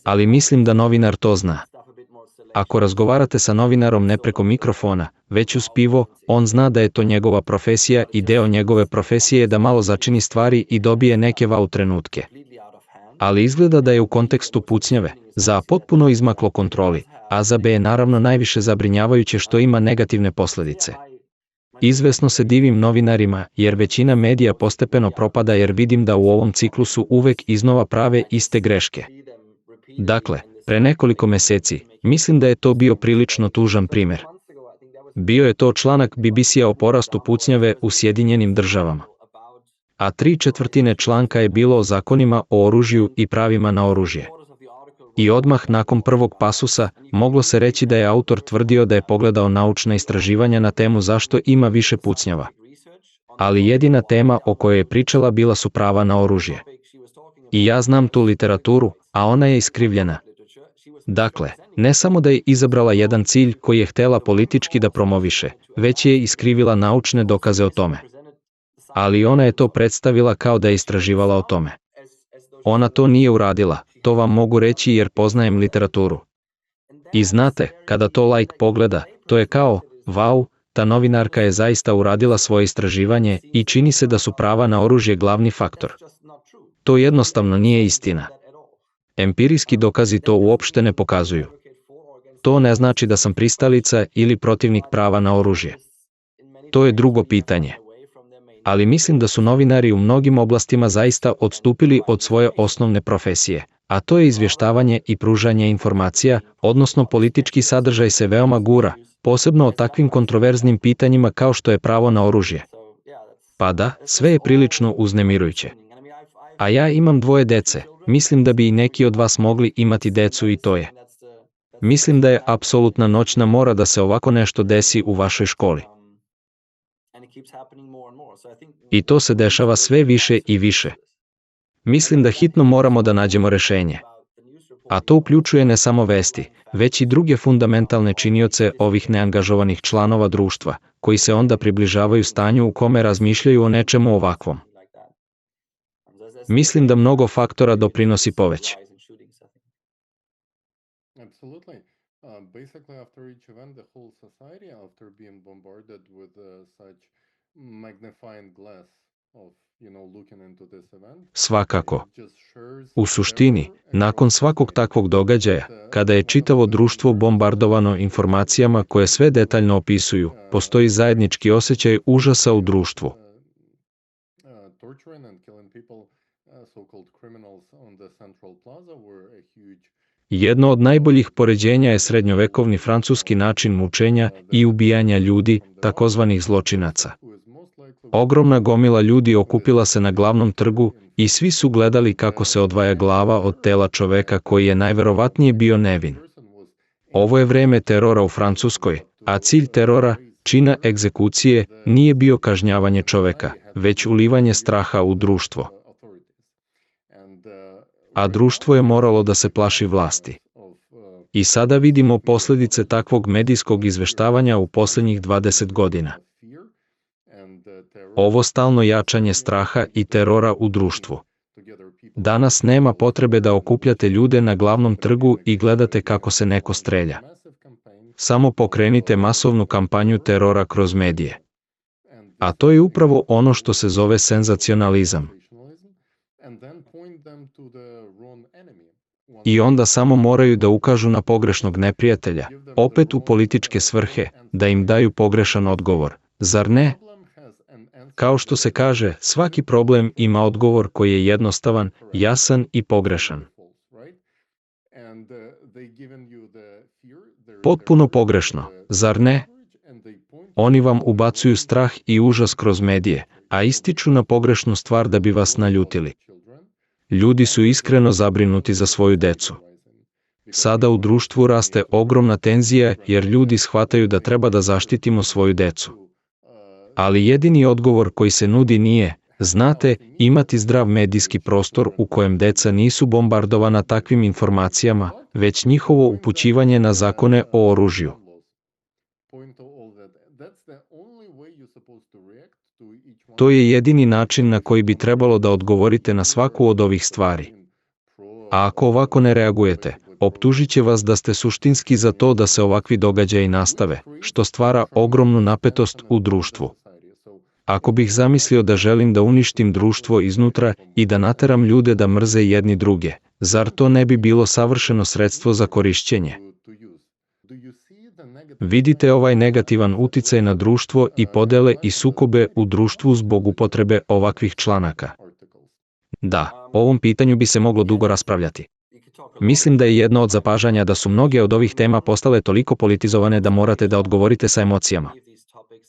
Ali mislim da novinar to zna. Ako razgovarate sa novinarom ne preko mikrofona, već uz pivo, on zna da je to njegova profesija i deo njegove profesije je da malo začini stvari i dobije neke wow trenutke. Ali izgleda da je u kontekstu pucnjave, za A potpuno izmaklo kontroli, a za B je naravno najviše zabrinjavajuće što ima negativne posljedice. Izvesno se divim novinarima, jer većina medija postepeno propada jer vidim da u ovom ciklusu uvek iznova prave iste greške. Dakle, pre nekoliko meseci, mislim da je to bio prilično tužan primjer. Bio je to članak BBC-a o porastu pucnjave u Sjedinjenim Državama. A 3/4 članka je bilo o zakonima o oružju i pravima na oružje. I odmah nakon prvog pasusa, moglo se reći da je autor tvrdio da je pogledao naučna istraživanja na temu zašto ima više pucnjava. Ali jedina tema o kojoj je pričala bila su prava na oružje. I ja znam tu literaturu, a ona je iskrivljena. Dakle, ne samo da je izabrala jedan cilj koji je htela politički da promoviše, već je iskrivila naučne dokaze o tome. Ali ona je to predstavila kao da je istraživala o tome. Ona to nije uradila, to vam mogu reći jer poznajem literaturu. I znate, kada to laik pogleda, to je kao, wow, ta novinarka je zaista uradila svoje istraživanje i čini se da su prava na oružje glavni faktor. To jednostavno nije istina. Empirijski dokazi to uopšte ne pokazuju. To ne znači da sam pristalica ili protivnik prava na oružje. To je drugo pitanje. Ali mislim da su novinari u mnogim oblastima zaista odstupili od svoje osnovne profesije, A to je izvještavanje i pružanje informacija, odnosno politički sadržaj se veoma gura, posebno o takvim kontroverznim pitanjima kao što je pravo na oružje. Pa da, sve je prilično uznemirujuće. A ja imam 2 dece, mislim da bi i neki od vas mogli imati decu i to je. Mislim da je apsolutna noćna mora da se ovako nešto desi u vašoj školi. I to se dešava sve više i više. Mislim da hitno moramo da nađemo rešenje. A to uključuje ne samo vesti, već i druge fundamentalne činioce ovih neangažovanih članova društva, koji se onda približavaju stanju u kome razmišljaju o nečemu ovakvom. Mislim da mnogo faktora doprinosi poveć. Absolutely. Basically, after each event, the whole society, after being bombarded with such magnifying glass of, looking into this event, Svakako. just shares U suštini, nakon svakog takvog događaja, kada je čitavo društvo bombardovano informacijama koje sve detaljno opisuju, postoji zajednički osjećaj užasa u društvu. torturing and killing people, so-called criminals on the Central Plaza were a huge Jedno od najboljih poređenja je srednjovekovni francuski način mučenja i ubijanja ljudi, takozvanih zločinaca. Ogromna gomila ljudi okupila se na glavnom trgu i svi su gledali kako se odvaja glava od tela čoveka koji je najverovatnije bio nevin. Ovo je vreme terora u Francuskoj, a cilj terora, čina egzekucije, nije bio kažnjavanje čoveka, već ulivanje straha u društvo. A društvo je moralo da se plaši vlasti. I sada vidimo posljedice takvog medijskog izveštavanja u posljednjih 20 godina. Ovo stalno jačanje straha i terora u društvu. Danas nema potrebe da okupljate ljude na glavnom trgu i gledate kako se neko strelja. Samo pokrenite masovnu kampanju terora kroz medije. A to je upravo ono što se zove senzacionalizam. I onda samo moraju da ukažu na pogrešnog neprijatelja, opet u političke svrhe, da im daju pogrešan odgovor. Zar ne? Kao što se kaže, svaki problem ima odgovor koji je jednostavan, jasan i pogrešan. Potpuno pogrešno, zar ne? Oni vam ubacuju strah i užas kroz medije, a ističu na pogrešnu stvar da bi vas naljutili. Ljudi su iskreno zabrinuti za svoju decu. Sada u društvu raste ogromna tenzija jer ljudi shvataju da treba da zaštitimo svoju decu. Ali jedini odgovor koji se nudi nije, znate, imati zdrav medijski prostor u kojem deca nisu bombardovana takvim informacijama, već njihovo upućivanje na zakone o oružju. To je jedini način na koji bi trebalo da odgovorite na svaku od ovih stvari. A ako ovako ne reagujete, optužit će vas da ste suštinski za to da se ovakvi događaji nastave, što stvara ogromnu napetost u društvu. Ako bih zamislio da želim da uništim društvo iznutra i da nateram ljude da mrze jedni druge, zar to ne bi bilo savršeno sredstvo za korišćenje? Vidite ovaj negativan uticaj na društvo i podele i sukobe u društvu zbog upotrebe ovakvih članaka. Da, o ovom pitanju bi se moglo dugo raspravljati. Mislim da je jedno od zapažanja da su mnoge od ovih tema postale toliko politizovane da morate da odgovorite sa emocijama.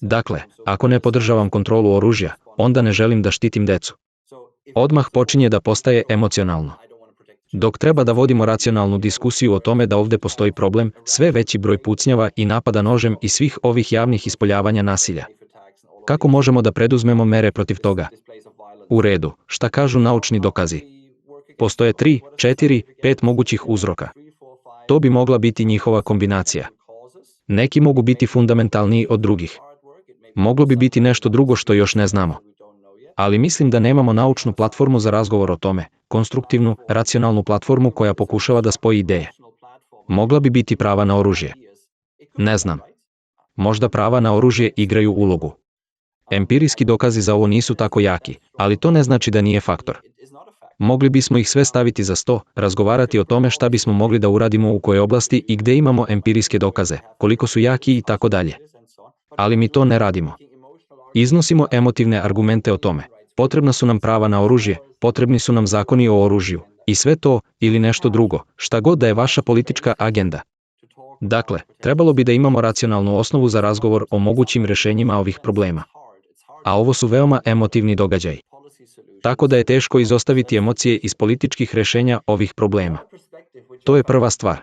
Dakle, ako ne podržavam kontrolu oružja, onda ne želim da štitim decu. Odmah počinje da postaje emocionalno. Dok treba da vodimo racionalnu diskusiju o tome da ovde postoji problem, sve veći broj pucnjava i napada nožem i svih ovih javnih ispoljavanja nasilja. Kako možemo da preduzmemo mere protiv toga? U redu, šta kažu naučni dokazi? Postoje 3, 4, 5 mogućih uzroka. To bi mogla biti njihova kombinacija. Neki mogu biti fundamentalniji od drugih. Moglo bi biti nešto drugo što još ne znamo. Ali mislim da nemamo naučnu platformu za razgovor o tome, konstruktivnu, racionalnu platformu koja pokušava da spoji ideje. Mogla bi biti prava na oružje. Ne znam. Možda prava na oružje igraju ulogu. Empirijski dokazi za ovo nisu tako jaki, ali to ne znači da nije faktor. Mogli bismo ih sve staviti za sto, razgovarati o tome šta bismo mogli da uradimo u kojoj oblasti i gde imamo empirijske dokaze, koliko su jaki i tako dalje. Ali mi to ne radimo. Iznosimo emotivne argumente o tome. Potrebna su nam prava na oružje, potrebni su nam zakoni o oružju, I sve to, ili nešto drugo, šta god da je vaša politička agenda. Dakle, trebalo bi da imamo racionalnu osnovu za razgovor o mogućim rešenjima ovih problema. A ovo su veoma emotivni događaji. Tako da je teško izostaviti emocije iz političkih rešenja ovih problema. To je prva stvar.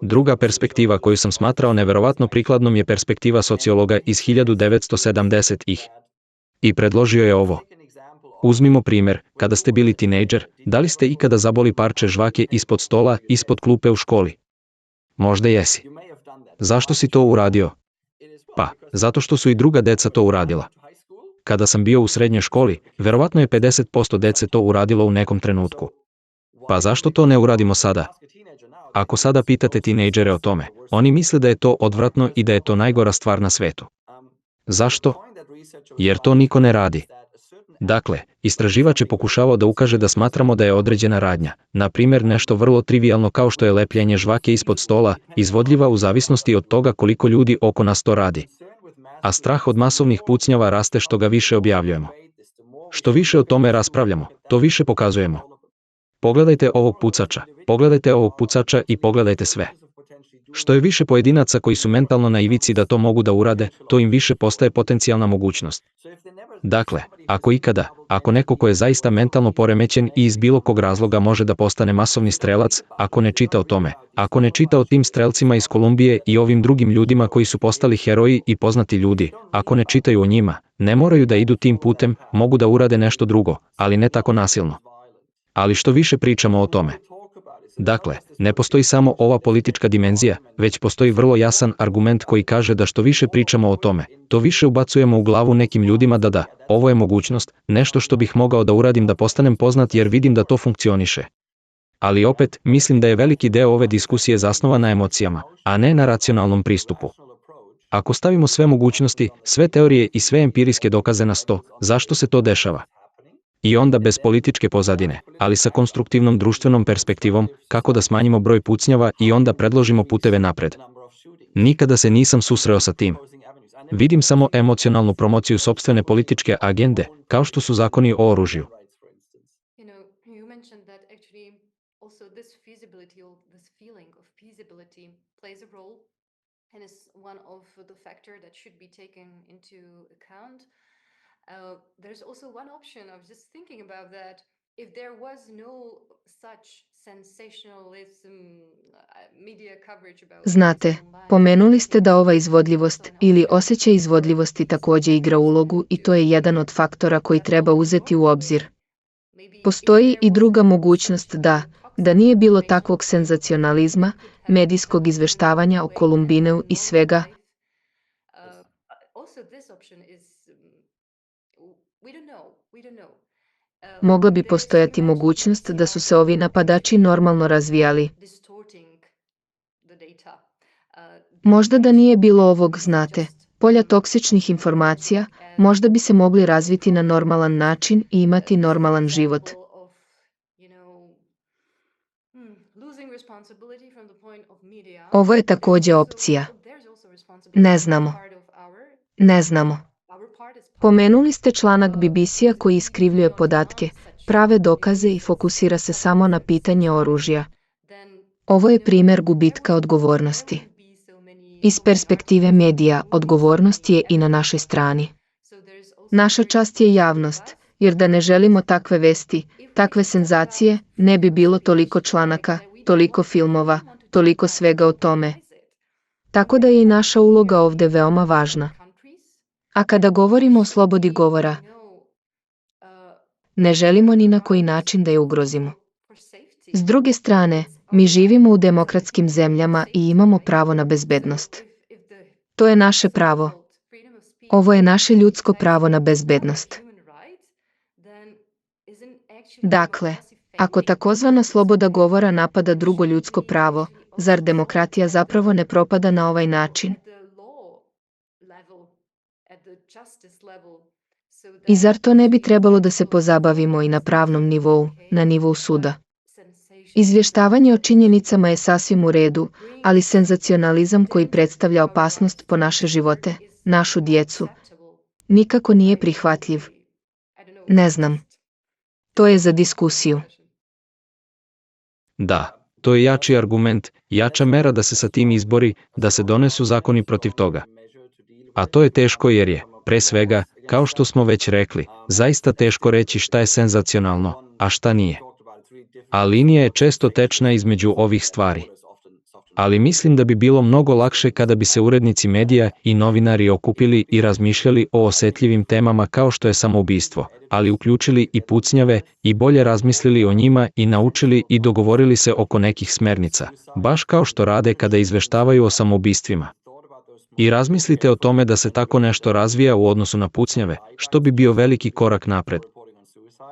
Druga perspektiva koju sam smatrao neverovatno prikladnom je perspektiva sociologa iz 1970-ih. I predložio je ovo. Uzmimo primer, kada ste bili tinejdžer, da li ste ikada zaboli parče žvake ispod stola, ispod klupe u školi? Možda jesi. Zašto si to uradio? Pa, zato što su i druga deca to uradila. Kada sam bio u srednjoj školi, verovatno je 50% dece to uradilo u nekom trenutku. Pa zašto to ne uradimo sada? Ako sada pitate tinejdžere o tome, oni misle da je to odvratno i da je to najgora stvar na svetu. Zašto? Jer to niko ne radi. Dakle, istraživač je pokušavao da ukaže da smatramo da je određena radnja, na primjer nešto vrlo trivijalno kao što je lepljenje žvake ispod stola, izvodljiva u zavisnosti od toga koliko ljudi oko nas to radi. A strah od masovnih pucnjava raste što ga više objavljujemo. Što više o tome raspravljamo, to više pokazujemo. Pogledajte ovog pucača i pogledajte sve. Što je više pojedinaca koji su mentalno na ivici da to mogu da urade, to im više postaje potencijalna mogućnost. Dakle, ako neko ko je zaista mentalno poremećen i iz bilo kog razloga može da postane masovni strelac, ako ne čita o tome, ako ne čita o tim strelcima iz Kolumbije i ovim drugim ljudima koji su postali heroji i poznati ljudi, ako ne čitaju o njima, ne moraju da idu tim putem, mogu da urade nešto drugo, ali ne tako nasilno. Ali što više pričamo o tome. Dakle, ne postoji samo ova politička dimenzija, već postoji vrlo jasan argument koji kaže da što više pričamo o tome, to više ubacujemo u glavu nekim ljudima da, ovo je mogućnost, nešto što bih mogao da uradim da postanem poznat jer vidim da to funkcioniše. Ali opet, mislim da je veliki deo ove diskusije zasnovan na emocijama, a ne na racionalnom pristupu. Ako stavimo sve mogućnosti, sve teorije i sve empirijske dokaze na sto, zašto se to dešava? I onda bez političke pozadine, ali sa konstruktivnom društvenom perspektivom, kako da smanjimo broj pucnjava i onda predložimo puteve napred. Nikada se nisam susreo sa tim. Vidim samo emocionalnu promociju sopstvene političke agende, kao što su zakoni o oružju. There's also one option of just thinking about that. If there was no such sensationalism, media coverage about Znate, pomenuli ste da ova izvodljivost ili osjećaj izvodljivosti takođe igra ulogu i to je jedan od faktora koji treba uzeti u obzir. Postoji i druga mogućnost da nije bilo takvog senzacionalizma, medijskog izveštavanja o Kolumbineu i svega, mogla bi postojati mogućnost da su se ovi napadači normalno razvijali. Možda da nije bilo ovog, polja toksičnih informacija, možda bi se mogli razviti na normalan način i imati normalan život. Ovo je takođe opcija. Ne znamo. Pomenuli ste članak BBC-a koji iskrivljuje podatke, prave dokaze i fokusira se samo na pitanje oružja. Ovo je primer gubitka odgovornosti. Iz perspektive medija, odgovornost je i na našoj strani. Naša čast je javnost, jer da ne želimo takve vesti, takve senzacije, ne bi bilo toliko članaka, toliko filmova, toliko svega o tome. Tako da je i naša uloga ovde veoma važna. A kada govorimo o slobodi govora, ne želimo ni na koji način da je ugrozimo. S druge strane, mi živimo u demokratskim zemljama i imamo pravo na bezbednost. To je naše pravo. Ovo je naše ljudsko pravo na bezbednost. Dakle, ako takozvana sloboda govora napada drugo ljudsko pravo, zar demokratija zapravo ne propada na ovaj način? I zar to ne bi trebalo da se pozabavimo i na pravnom nivou, na nivou suda? Izvještavanje o činjenicama je sasvim u redu, ali senzacionalizam koji predstavlja opasnost po naše živote, našu djecu, nikako nije prihvatljiv. Ne znam. To je za diskusiju. Da, to je jači argument, jača mera da se sa tim izbori, da se donesu zakoni protiv toga. A to je teško jer je, pre svega, kao što smo već rekli, zaista teško reći šta je senzacionalno, a šta nije. A linija je često tečna između ovih stvari. Ali mislim da bi bilo mnogo lakše kada bi se urednici medija i novinari okupili i razmišljali o osetljivim temama kao što je samoubistvo, ali uključili i pucnjave i bolje razmislili o njima i naučili i dogovorili se oko nekih smernica, baš kao što rade kada izveštavaju o samoubistvima. I razmislite o tome da se tako nešto razvija u odnosu na pucnjave, što bi bio veliki korak napred.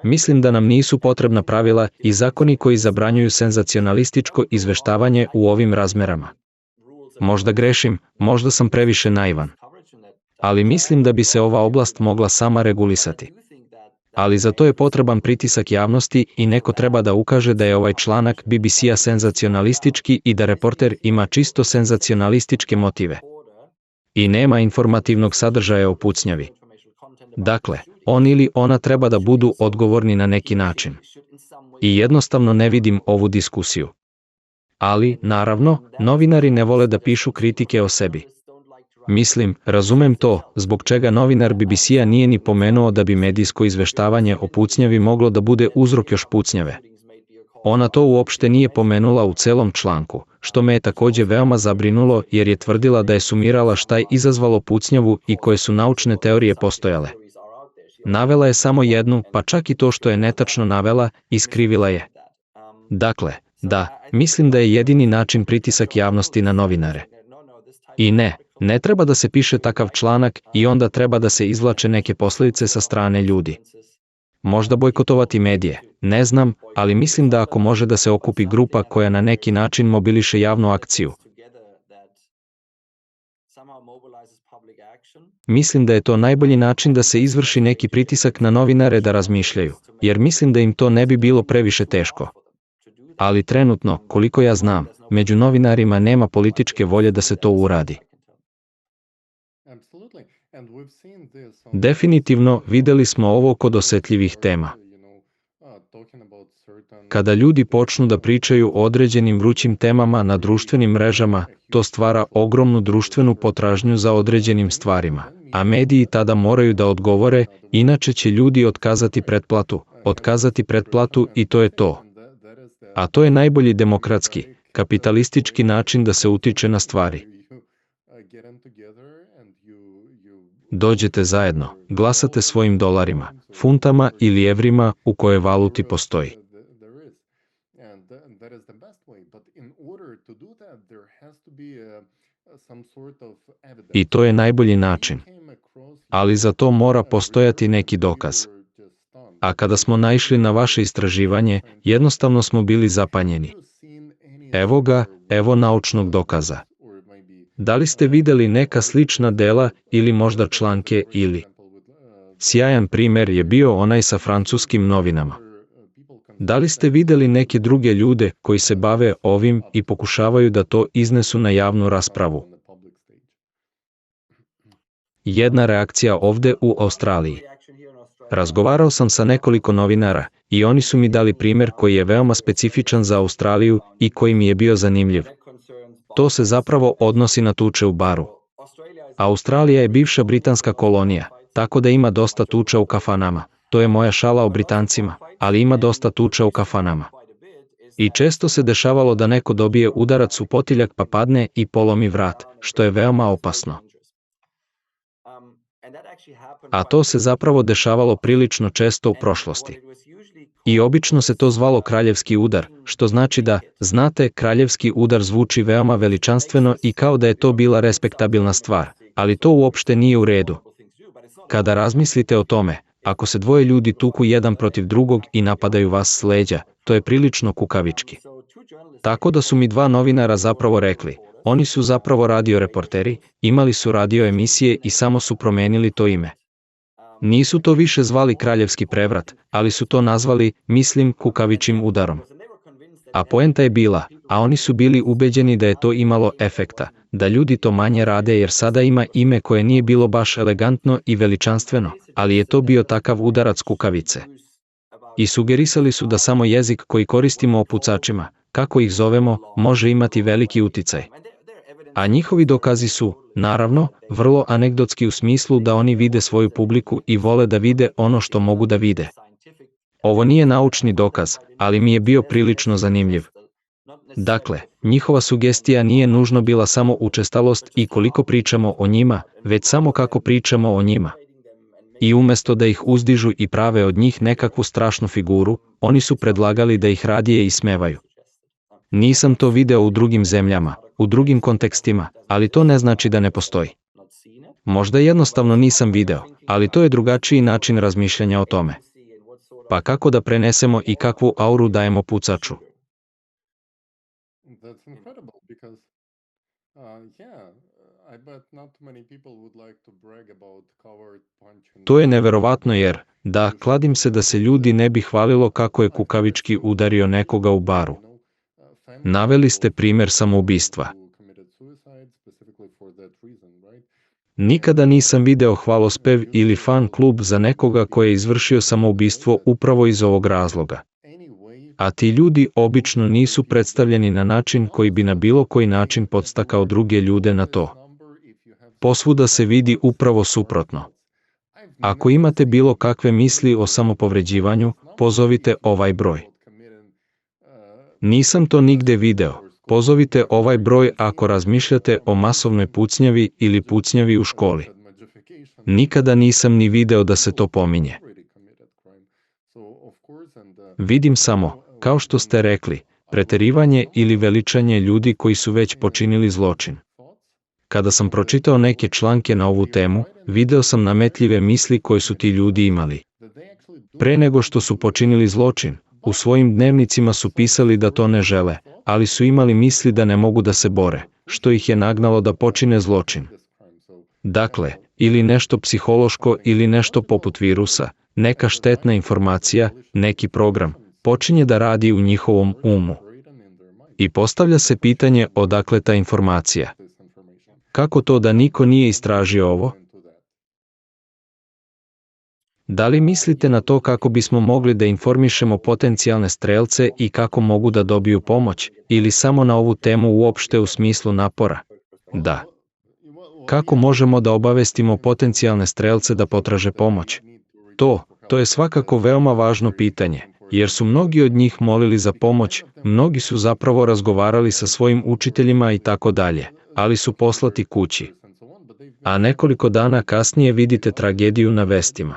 Mislim da nam nisu potrebna pravila i zakoni koji zabranjuju senzacionalističko izveštavanje u ovim razmerama. Možda grešim, možda sam previše naivan. Ali mislim da bi se ova oblast mogla sama regulisati. Ali za to je potreban pritisak javnosti i neko treba da ukaže da je ovaj članak BBC-a senzacionalistički i da reporter ima čisto senzacionalističke motive. I nema informativnog sadržaja o pucnjavi. Dakle, on ili ona treba da budu odgovorni na neki način. I jednostavno ne vidim ovu diskusiju. Ali, naravno, novinari ne vole da pišu kritike o sebi. Mislim, razumem to, zbog čega novinar BBC-a nije ni pomenuo da bi medijsko izveštavanje o pucnjavi moglo da bude uzrok još pucnjave. Ona to uopšte nije pomenula u celom članku, što me je takođe veoma zabrinulo jer je tvrdila da je sumirala šta je izazvalo pucnjavu i koje su naučne teorije postojale. Navela je samo jednu, pa čak i to što je netačno navela, iskrivila je. Dakle, da, mislim da je jedini način pritisak javnosti na novinare. I ne treba da se piše takav članak i onda treba da se izvlače neke posljedice sa strane ljudi. Možda bojkotovati medije, ne znam, ali mislim da ako može da se okupi grupa koja na neki način mobiliše javnu akciju, mislim da je to najbolji način da se izvrši neki pritisak na novinare da razmišljaju, jer mislim da im to ne bi bilo previše teško. Ali trenutno, koliko ja znam, među novinarima nema političke volje da se to uradi. Definitivno, videli smo ovo kod osetljivih tema. Kada ljudi počnu da pričaju o određenim vrućim temama na društvenim mrežama, to stvara ogromnu društvenu potražnju za određenim stvarima, a mediji tada moraju da odgovore, inače će ljudi otkazati pretplatu i to je to. A to je najbolji demokratski, kapitalistički način da se utiče na stvari. Dođete zajedno, glasate svojim dolarima, funtama ili evrima u kojoj valuti postoji. I to je najbolji način. Ali za to mora postojati neki dokaz. A kada smo naišli na vaše istraživanje, jednostavno smo bili zapanjeni. Evo ga, evo naučnog dokaza. Da li ste videli neka slična dela ili možda članke ili? Sjajan primer je bio onaj sa francuskim novinama. Da li ste videli neke druge ljude koji se bave ovim i pokušavaju da to iznesu na javnu raspravu? Jedna reakcija ovde u Australiji. Razgovarao sam sa nekoliko novinara i oni su mi dali primer koji je veoma specifičan za Australiju i koji mi je bio zanimljiv. To se zapravo odnosi na tuče u baru. Australija je bivša britanska kolonija, tako da ima dosta tuča u kafanama. To je moja šala o Britancima, ali ima dosta tuča u kafanama. I često se dešavalo da neko dobije udarac u potiljak pa padne i polomi vrat, što je veoma opasno. A to se zapravo dešavalo prilično često u prošlosti. I obično se to zvalo kraljevski udar, što znači da, znate, kraljevski udar zvuči veoma veličanstveno i kao da je to bila respektabilna stvar, ali to uopšte nije u redu. Kada razmislite o tome, ako se dvoje ljudi tuku jedan protiv drugog i napadaju vas s leđa, to je prilično kukavički. Tako da su mi dva novinara zapravo rekli, oni su zapravo radio reporteri, imali su radio emisije i samo su promenili to ime. Nisu to više zvali kraljevski prevrat, ali su to nazvali, mislim, kukavičim udarom. A poenta je bila, a oni su bili ubeđeni da je to imalo efekta, da ljudi to manje rade jer sada ima ime koje nije bilo baš elegantno i veličanstveno, ali je to bio takav udarac kukavice. I sugerisali su da samo jezik koji koristimo o pucačima, kako ih zovemo, može imati veliki uticaj. A njihovi dokazi su, naravno, vrlo anegdotski u smislu da oni vide svoju publiku i vole da vide ono što mogu da vide. Ovo nije naučni dokaz, ali mi je bio prilično zanimljiv. Dakle, njihova sugestija nije nužno bila samo učestalost i koliko pričamo o njima, već samo kako pričamo o njima. I umjesto da ih uzdižu i prave od njih nekakvu strašnu figuru, oni su predlagali da ih radije ismevaju. Nisam to video u drugim zemljama, u drugim kontekstima, ali to ne znači da ne postoji. Možda jednostavno nisam video, ali to je drugačiji način razmišljanja o tome. Pa kako da prenesemo i kakvu auru dajemo pucaču? That's incredible because, I bet not many people would like to brag about covered punch and To je neverovatno jer, da, kladim se da se ljudi ne bi hvalilo kako je kukavički udario nekoga u baru. Naveli ste primjer samoubistva. Nikada nisam video hvalospev ili fan klub za nekoga koji je izvršio samoubistvo upravo iz ovog razloga. A ti ljudi obično nisu predstavljeni na način koji bi na bilo koji način podstakao druge ljude na to. Posvuda se vidi upravo suprotno. Ako imate bilo kakve misli o samopovređivanju, pozovite ovaj broj. Nisam to nigde video. Pozovite ovaj broj ako razmišljate o masovnoj pucnjavi ili pucnjavi u školi. Nikada nisam ni video da se to pominje. Vidim samo, kao što ste rekli, preterivanje ili veličanje ljudi koji su već počinili zločin. Kada sam pročitao neke članke na ovu temu, video sam nametljive misli koje su ti ljudi imali. Pre nego što su počinili zločin, u svojim dnevnicima su pisali da to ne žele, ali su imali misli da ne mogu da se bore, što ih je nagnalo da počine zločin. Dakle, ili nešto psihološko ili nešto poput virusa, neka štetna informacija, neki program, počinje da radi u njihovom umu. I postavlja se pitanje odakle ta informacija. Kako to da niko nije istražio ovo? Da li mislite na to kako bismo mogli da informišemo potencijalne strelce i kako mogu da dobiju pomoć, ili samo na ovu temu uopšte u smislu napora? Da. Kako možemo da obavestimo potencijalne strelce da potraže pomoć? To je svakako veoma važno pitanje, jer su mnogi od njih molili za pomoć, mnogi su zapravo razgovarali sa svojim učiteljima i tako dalje, ali su poslati kući. A nekoliko dana kasnije vidite tragediju na vestima.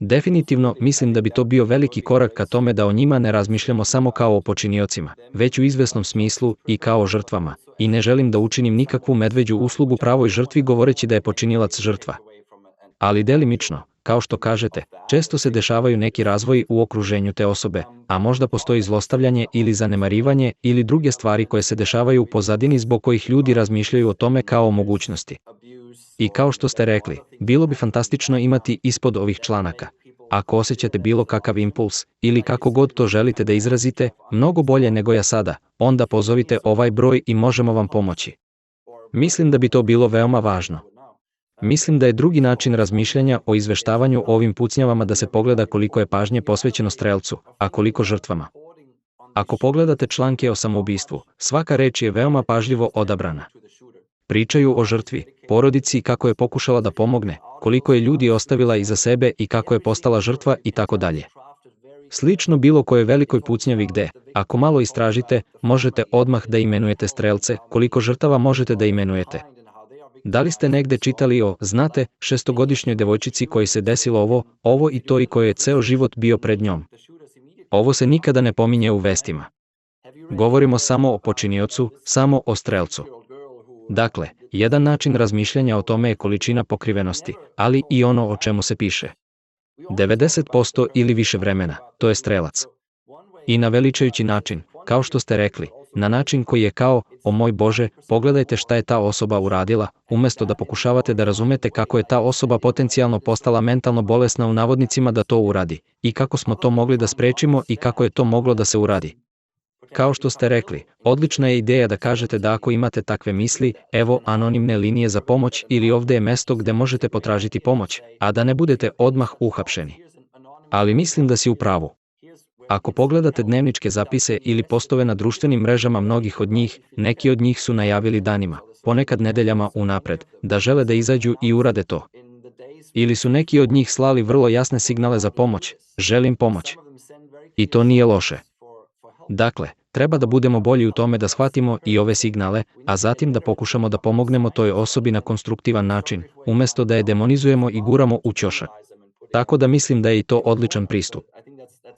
Definitivno mislim da bi to bio veliki korak ka tome da o njima ne razmišljamo samo kao o počiniocima, već u izvesnom smislu i kao o žrtvama. I ne želim da učinim nikakvu medveđu uslugu pravoj žrtvi govoreći da je počinilac žrtva. Ali delimično, kao što kažete, često se dešavaju neki razvoji u okruženju te osobe, a možda postoji zlostavljanje ili zanemarivanje ili druge stvari koje se dešavaju u pozadini zbog kojih ljudi razmišljaju o tome kao o mogućnosti. I kao što ste rekli, bilo bi fantastično imati ispod ovih članaka. Ako osjećate bilo kakav impuls, ili kako god to želite da izrazite, mnogo bolje nego ja sada, onda pozovite ovaj broj i možemo vam pomoći. Mislim da bi to bilo veoma važno. Mislim da je drugi način razmišljanja o izveštavanju o ovim pucnjavama da se pogleda koliko je pažnje posvećeno strelcu, a koliko žrtvama. Ako pogledate članke o samoubistvu, svaka reč je veoma pažljivo odabrana. Pričaju o žrtvi, porodici i kako je pokušala da pomogne, koliko je ljudi ostavila iza sebe i kako je postala žrtva i tako dalje. Slično bilo kojoj velikoj pucnjavi gde, ako malo istražite, možete odmah da imenujete strelce, koliko žrtava možete da imenujete. Da li ste negde čitali o, znate, 6-godišnjoj devojčici koji se desilo ovo i to i koji je ceo život bio pred njom? Ovo se nikada ne pominje u vestima. Govorimo samo o počiniocu, samo o strelcu. Dakle, jedan način razmišljanja o tome je količina pokrivenosti, ali i ono o čemu se piše. 90% ili više vremena, to je strelac. I na veličajući način, kao što ste rekli, na način koji je kao, o moj Bože, pogledajte šta je ta osoba uradila, umjesto da pokušavate da razumete kako je ta osoba potencijalno postala mentalno bolesna u navodnicima da to uradi, i kako smo to mogli da sprečimo i kako je to moglo da se uradi. Kao što ste rekli, odlična je ideja da kažete da ako imate takve misli, evo anonimne linije za pomoć ili ovdje je mesto gde možete potražiti pomoć, a da ne budete odmah uhapšeni. Ali mislim da si u pravu. Ako pogledate dnevničke zapise ili postove na društvenim mrežama mnogih od njih, neki od njih su najavili danima, ponekad nedeljama unapred, da žele da izađu i urade to. Ili su neki od njih slali vrlo jasne signale za pomoć, želim pomoć. I to nije loše. Dakle, treba da budemo bolji u tome da shvatimo i ove signale, a zatim da pokušamo da pomognemo toj osobi na konstruktivan način, umjesto da je demonizujemo i guramo u ćošak. Tako da mislim da je i to odličan pristup.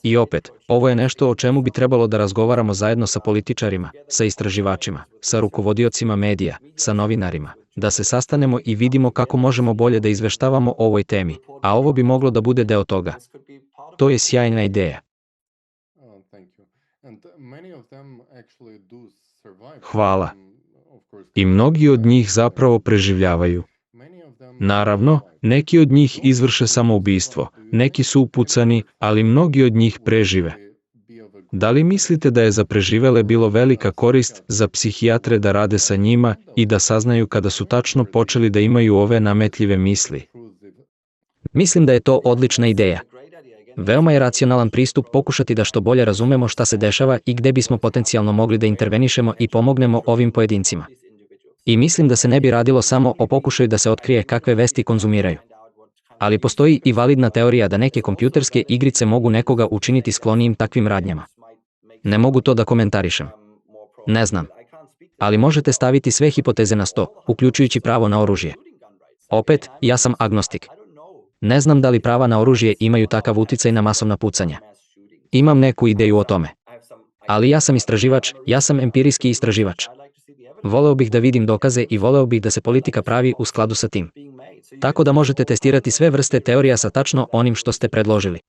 I opet, ovo je nešto o čemu bi trebalo da razgovaramo zajedno sa političarima, sa istraživačima, sa rukovodiocima medija, sa novinarima, da se sastanemo i vidimo kako možemo bolje da izveštavamo o ovoj temi, a ovo bi moglo da bude deo toga. To je sjajna ideja. Hvala. I mnogi od njih zapravo preživljavaju. Naravno, neki od njih izvrše samoubistvo, neki su upucani, ali mnogi od njih prežive. Da li mislite da je za preživele bilo velika korist za psihijatre da rade sa njima i da saznaju kada su tačno počeli da imaju ove nametljive misli? Mislim da je to odlična ideja. Veoma je racionalan pristup pokušati da što bolje razumemo šta se dešava i gde bismo potencijalno mogli da intervenišemo i pomognemo ovim pojedincima. I mislim da se ne bi radilo samo o pokušaju da se otkrije kakve vesti konzumiraju. Ali postoji i validna teorija da neke kompjuterske igrice mogu nekoga učiniti sklonijim takvim radnjama. Ne mogu to da komentarišem. Ne znam. Ali možete staviti sve hipoteze na sto, uključujući pravo na oružje. Opet, ja sam agnostik. Ne znam da li prava na oružje imaju takav uticaj na masovna pucanja. Imam neku ideju o tome. Ali ja sam istraživač, ja sam empirijski istraživač. Voleo bih da vidim dokaze i voleo bih da se politika pravi u skladu sa tim. Tako da možete testirati sve vrste teorija sa tačno onim što ste predložili.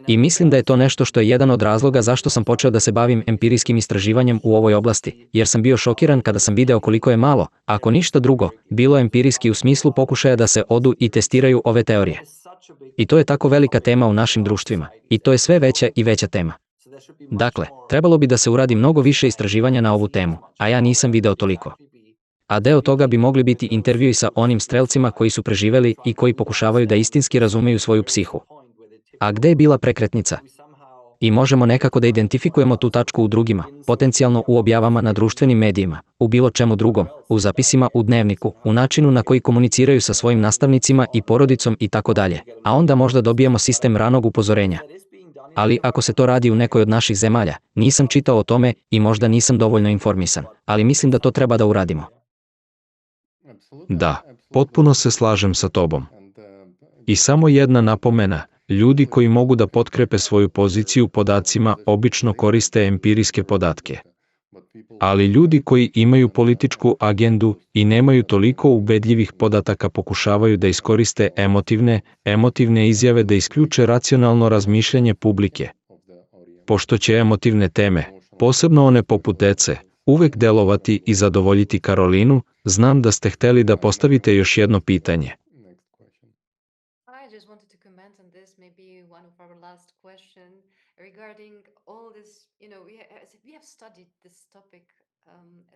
I mislim da je to nešto što je jedan od razloga zašto sam počeo da se bavim empirijskim istraživanjem u ovoj oblasti, jer sam bio šokiran kada sam video koliko je malo, ako ništa drugo, bilo empirijski u smislu pokušaja da se odu i testiraju ove teorije. I to je tako velika tema u našim društvima, i to je sve veća i veća tema. Dakle, trebalo bi da se uradi mnogo više istraživanja na ovu temu, a ja nisam video toliko. A deo toga bi mogli biti intervjui sa onim strelcima koji su preživeli i koji pokušavaju da istinski razumeju svoju psihu. A gde je bila prekretnica? I možemo nekako da identifikujemo tu tačku u drugima, potencijalno u objavama na društvenim medijima, u bilo čemu drugom, u zapisima u dnevniku, u načinu na koji komuniciraju sa svojim nastavnicima i porodicom i tako dalje, a onda možda dobijemo sistem ranog upozorenja. Ali ako se to radi u nekoj od naših zemalja, nisam čitao o tome i možda nisam dovoljno informisan, ali mislim da to treba da uradimo. Da, potpuno se slažem sa tobom. I samo jedna napomena, ljudi koji mogu da potkrepe svoju poziciju podacima obično koriste empirijske podatke. Ali ljudi koji imaju političku agendu i nemaju toliko ubedljivih podataka pokušavaju da iskoriste emotivne izjave da isključe racionalno razmišljanje publike. Pošto će emotivne teme, posebno one poput dece, uvek delovati i zadovoljiti Karolinu, znam da ste hteli da postavite još jedno pitanje. I just wanted to comment on this, maybe one of our last question regarding all this, we have studied this topic,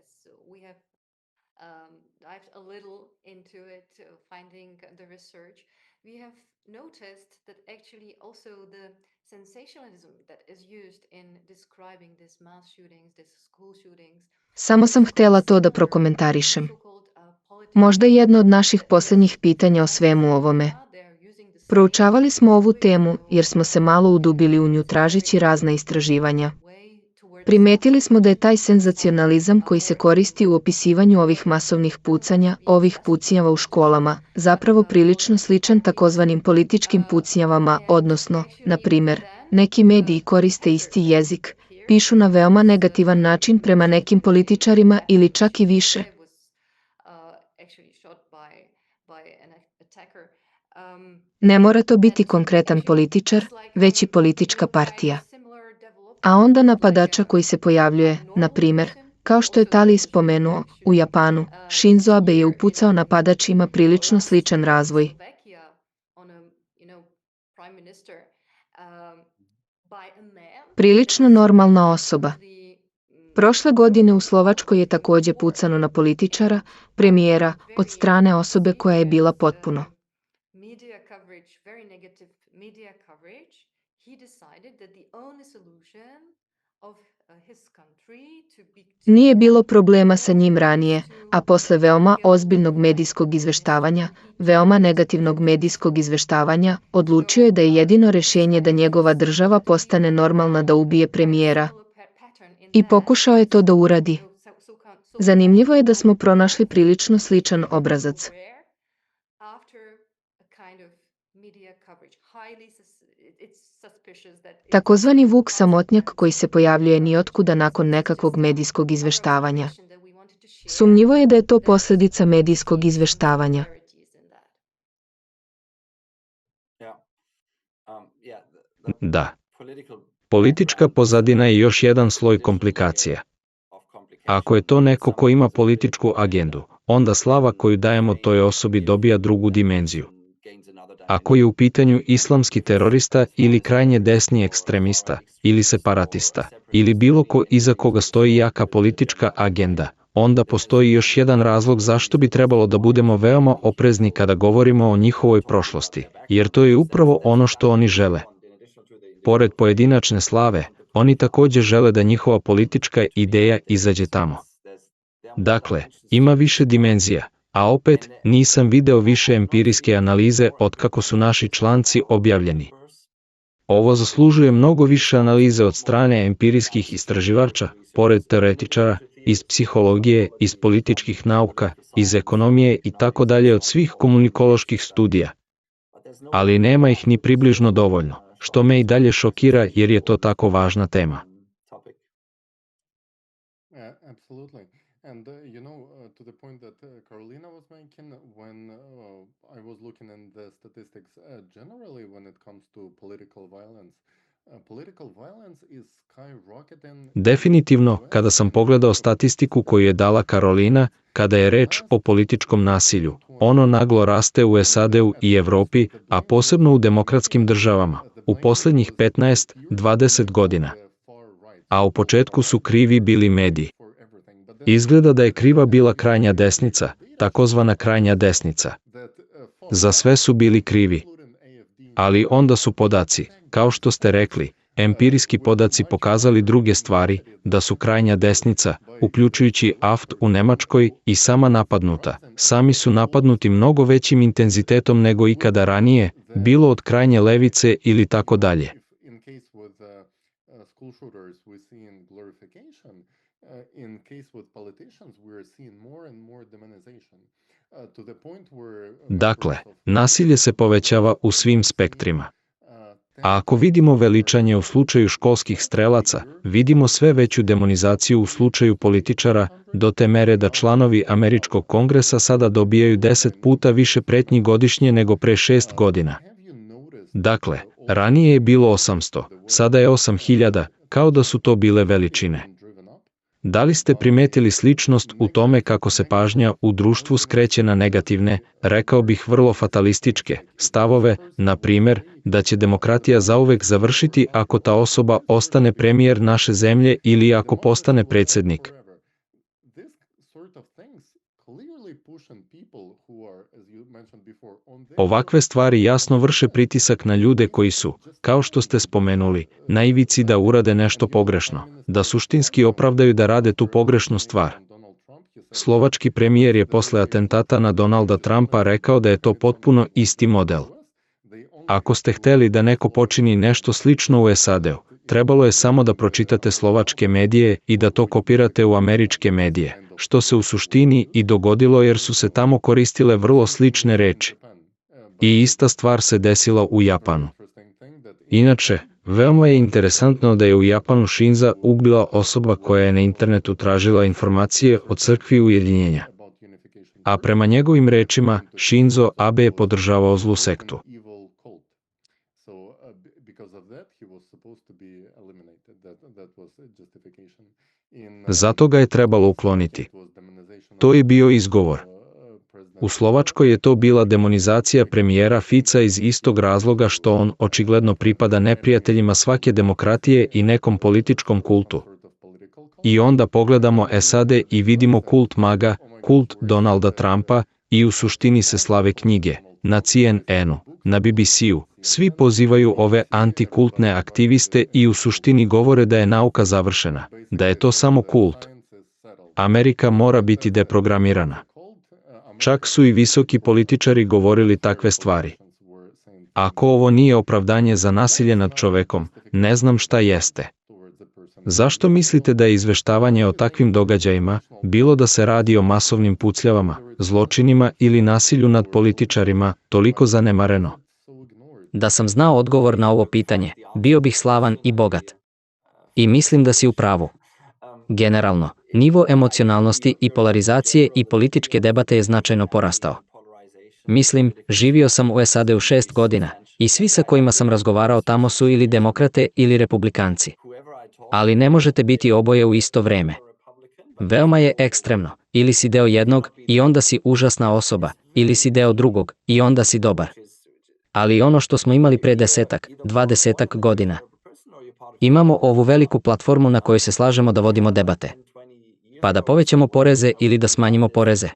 as we have dived a little into it, finding the research. We have noticed that actually also the sensationalism that is used in describing these mass shootings, these school shootings. Samo sam htjela to da prokomentarišem. Možda jedno od naših posljednjih pitanja o svemu ovome. Proučavali smo ovu temu jer smo se malo udubili u nju tražeći razna istraživanja. Primetili smo da je taj senzacionalizam koji se koristi u opisivanju ovih masovnih pucanja, ovih pucnjava u školama, zapravo prilično sličan takozvanim političkim pucnjavama, odnosno, na primjer, neki mediji koriste isti jezik, pišu na veoma negativan način prema nekim političarima ili čak i više. Ne mora to biti konkretan političar, već i politička partija. A onda napadača koji se pojavljuje, na primjer, kao što je Tali spomenuo, u Japanu, Shinzo Abe je upucao napadač ima prilično sličan razvoj. Prilično normalna osoba. Prošle godine u Slovačkoj je također pucano na političara, premijera, od strane osobe koja je bila potpuno he decided that the only solution of his country to be Nije bilo problema sa njim ranije, a posle veoma ozbiljnog medijskog izveštavanja, veoma negativnog medijskog izveštavanja, odlučio je da je jedino rešenje da njegova država postane normalna da ubije premijera. I pokušao je to da uradi. Zanimljivo je da smo pronašli prilično sličan obrazac. Takozvani vuk samotnjak koji se pojavljuje niotkuda nakon nekakvog medijskog izveštavanja. Sumnjivo je da je to posljedica medijskog izveštavanja. Da. Politička pozadina je još jedan sloj komplikacija. Ako je to neko ko ima političku agendu, onda slava koju dajemo toj osobi dobija drugu dimenziju. Ako je u pitanju islamski terorista ili krajnje desni ekstremista, ili separatista, ili bilo ko iza koga stoji jaka politička agenda, onda postoji još jedan razlog zašto bi trebalo da budemo veoma oprezni kada govorimo o njihovoj prošlosti, jer to je upravo ono što oni žele. Pored pojedinačne slave, oni takođe žele da njihova politička ideja izađe tamo. Dakle, ima više dimenzija, a opet nisam video više empirijske analize otkako su naši članci objavljeni. Ovo zaslužuje mnogo više analize od strane empirijskih istraživača, pored teoretičara, iz psihologije, iz političkih nauka, iz ekonomije i tako dalje od svih komunikoloških studija. Ali nema ih ni približno dovoljno, što me i dalje šokira jer je to tako važna tema. Absolutely. And to the point that Carolina was making, when I was looking in the statistics generally when it comes to political violence is skyrocketing. Definitivno, kada sam pogledao statistiku koju je dala Karolina, kada je reč o političkom nasilju, ono naglo raste u SAD-u i Evropi, a posebno u demokratskim državama, u poslednjih 15-20 godina. A u početku su krivi bili mediji. Izgleda da je kriva bila krajnja desnica, takozvana krajnja desnica. Za sve su bili krivi. Ali onda su podaci, kao što ste rekli, empirijski podaci pokazali druge stvari, da su krajnja desnica, uključujući AfD u Nemačkoj, i sama napadnuta. Sami su napadnuti mnogo većim intenzitetom nego ikada ranije, bilo od krajnje levice ili tako dalje. In case with politicians, we are seeing more and more demonization to the point where. Dakle, nasilje se povećava u svim spektrima. A ako vidimo veličanje u slučaju školskih strelaca, vidimo sve veću demonizaciju u slučaju političara, do te mere da članovi Američkog kongresa sada dobijaju 10 puta više pretnji godišnje nego pre 6 godina. Dakle, ranije je bilo 800, sada je 8000, kao da su to bile veličine. Da li ste primetili sličnost u tome kako se pažnja u društvu skreće na negativne, rekao bih vrlo fatalističke, stavove, na primer, da će demokratija zauvek završiti ako ta osoba ostane premijer naše zemlje ili ako postane predsjednik? Ovakve stvari jasno vrše pritisak na ljude koji su, kao što ste spomenuli, na ivici da urade nešto pogrešno, da suštinski opravdaju da rade tu pogrešnu stvar. Slovački premijer je posle atentata na Donalda Trumpa rekao da je to potpuno isti model. Ako ste hteli da neko počini nešto slično u SAD-u, trebalo je samo da pročitate slovačke medije i da to kopirate u američke medije, što se u suštini i dogodilo jer su se tamo koristile vrlo slične reči. I ista stvar se desila u Japanu. Inače, veoma je interesantno da je u Japanu Shinza ubila osoba koja je na internetu tražila informacije o crkvi ujedinjenja. A prema njegovim rečima, Shinzo Abe je podržavao zlu sektu. Zato ga je trebalo ukloniti. To je bio izgovor. U Slovačkoj je to bila demonizacija premijera Fica iz istog razloga što on očigledno pripada neprijateljima svake demokratije i nekom političkom kultu. I onda pogledamo SAD i vidimo kult MAGA, kult Donalda Trumpa, i u suštini se slave knjige, na CNN-u, na BBC-u, svi pozivaju ove antikultne aktiviste i u suštini govore da je nauka završena, da je to samo kult. Amerika mora biti deprogramirana. Čak su i visoki političari govorili takve stvari. Ako ovo nije opravdanje za nasilje nad čovekom, ne znam šta jeste. Zašto mislite da je izveštavanje o takvim događajima, bilo da se radi o masovnim pucljavama, zločinima ili nasilju nad političarima, toliko zanemareno? Da sam znao odgovor na ovo pitanje, bio bih slavan i bogat. I mislim da si u pravu. Generalno, nivo emocionalnosti i polarizacije i političke debate je značajno porastao. Mislim, živio sam u SAD-u 6 godina i svi sa kojima sam razgovarao tamo su ili demokrate ili republikanci. Ali ne možete biti oboje u isto vreme. Veoma je ekstremno, ili si deo jednog i onda si užasna osoba, ili si deo drugog i onda si dobar. Ali ono što smo imali pre 10-20 godina. Imamo ovu veliku platformu na kojoj se slažemo da vodimo debate. Pa da povećamo poreze ili da smanjimo poreze.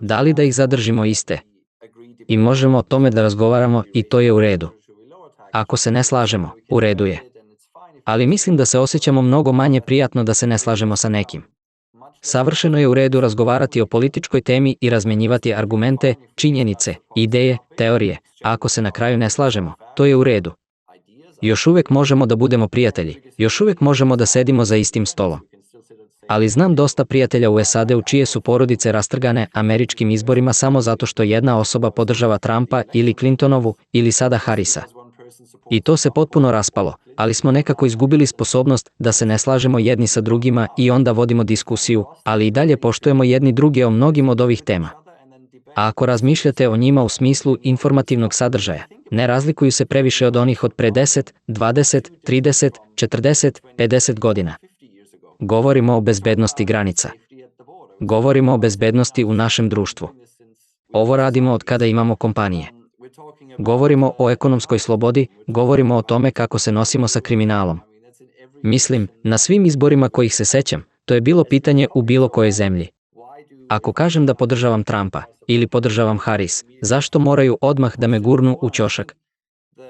Da li da ih zadržimo iste? I možemo o tome da razgovaramo i to je u redu. Ako se ne slažemo, u redu je. Ali mislim da se osjećamo mnogo manje prijatno da se ne slažemo sa nekim. Savršeno je u redu razgovarati o političkoj temi i razmenjivati argumente, činjenice, ideje, teorije, a ako se na kraju ne slažemo, to je u redu. Još uvijek možemo da budemo prijatelji, još uvijek možemo da sedimo za istim stolom. Ali znam dosta prijatelja u SAD-u čije su porodice rastrgane američkim izborima samo zato što jedna osoba podržava Trumpa ili Clintonovu ili sada Harrisa. I to se potpuno raspalo, ali smo nekako izgubili sposobnost da se ne slažemo jedni sa drugima i onda vodimo diskusiju, ali i dalje poštujemo jedni druge o mnogim od ovih tema. A ako razmišljate o njima u smislu informativnog sadržaja, ne razlikuju se previše od onih od pre 10, 20, 30, 40, 50 godina. Govorimo o bezbednosti granica. Govorimo o bezbednosti u našem društvu. Ovo radimo od kada imamo kompanije. Govorimo o ekonomskoj slobodi, govorimo o tome kako se nosimo sa kriminalom. Mislim, na svim izborima kojih se sećam, to je bilo pitanje u bilo kojoj zemlji. Ako kažem da podržavam Trumpa ili podržavam Harris, zašto moraju odmah da me gurnu u ćošak?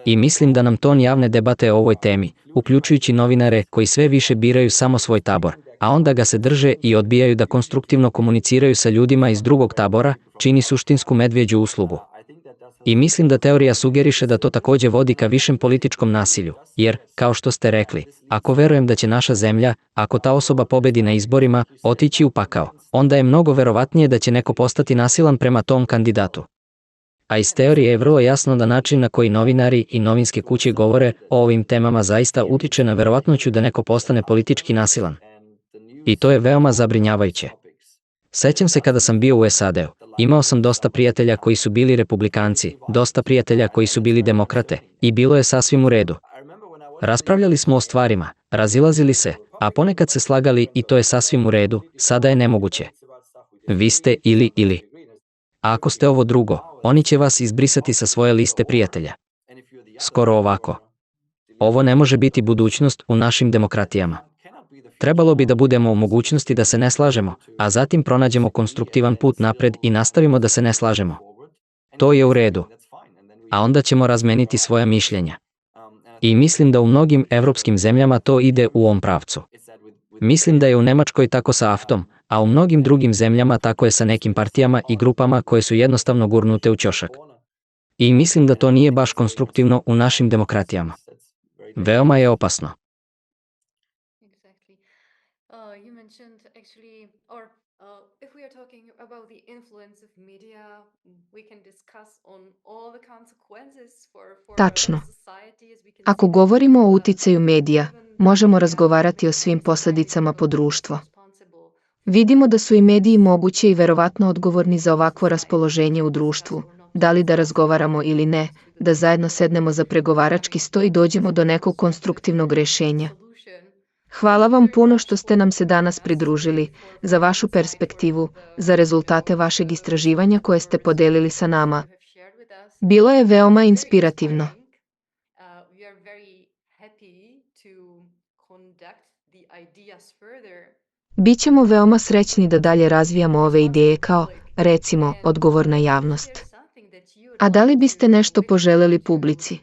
I mislim da nam ton javne debate o ovoj temi, uključujući novinare koji sve više biraju samo svoj tabor, a onda ga se drže i odbijaju da konstruktivno komuniciraju sa ljudima iz drugog tabora, čini suštinsku medvjeđu uslugu. I mislim da teorija sugeriše da to takođe vodi ka višem političkom nasilju, jer, kao što ste rekli, ako verujem da će naša zemlja, ako ta osoba pobedi na izborima, otići u pakao, onda je mnogo verovatnije da će neko postati nasilan prema tom kandidatu. A iz teorije je vrlo jasno da način na koji novinari i novinske kuće govore o ovim temama zaista utiče na verovatnoću da neko postane politički nasilan. I to je veoma zabrinjavajuće. Sećam se kada sam bio u SAD-u. Imao sam dosta prijatelja koji su bili republikanci, dosta prijatelja koji su bili demokrate, i bilo je sasvim u redu. Raspravljali smo o stvarima, razilazili se, a ponekad se slagali i to je sasvim u redu, sada je nemoguće. Vi ste ili. A ako ste ovo drugo, oni će vas izbrisati sa svoje liste prijatelja. Skoro ovako. Ovo ne može biti budućnost u našim demokratijama. Trebalo bi da budemo u mogućnosti da se ne slažemo, a zatim pronađemo konstruktivan put napred i nastavimo da se ne slažemo. To je u redu. A onda ćemo razmeniti svoja mišljenja. I mislim da u mnogim evropskim zemljama to ide u ovom pravcu. Mislim da je u Nemačkoj tako sa AFT-om, a u mnogim drugim zemljama tako je sa nekim partijama i grupama koje su jednostavno gurnute u ćošak. I mislim da to nije baš konstruktivno u našim demokratijama. Veoma je opasno. You mentioned actually, or if we are talking about the influence of media, we can discuss on all the consequences for Tačno. society as we can Ako see govorimo o uticaju medija, možemo razgovarati o svim posljedicama po društvo. Vidimo da su i mediji moguće i verovatno odgovorni za ovakvo raspoloženje u društvu, da li da razgovaramo ili ne, da zajedno sednemo za pregovarački sto i dođemo do nekog konstruktivnog rješenja. Hvala vam puno što ste nam se danas pridružili, za vašu perspektivu, za rezultate vašeg istraživanja koje ste podelili sa nama. Bilo je veoma inspirativno. We are very happy to conduct the ideas further. Bićemo veoma srećni da dalje razvijamo ove ideje kao, recimo, odgovorna javnost. A da li biste nešto poželeli publici?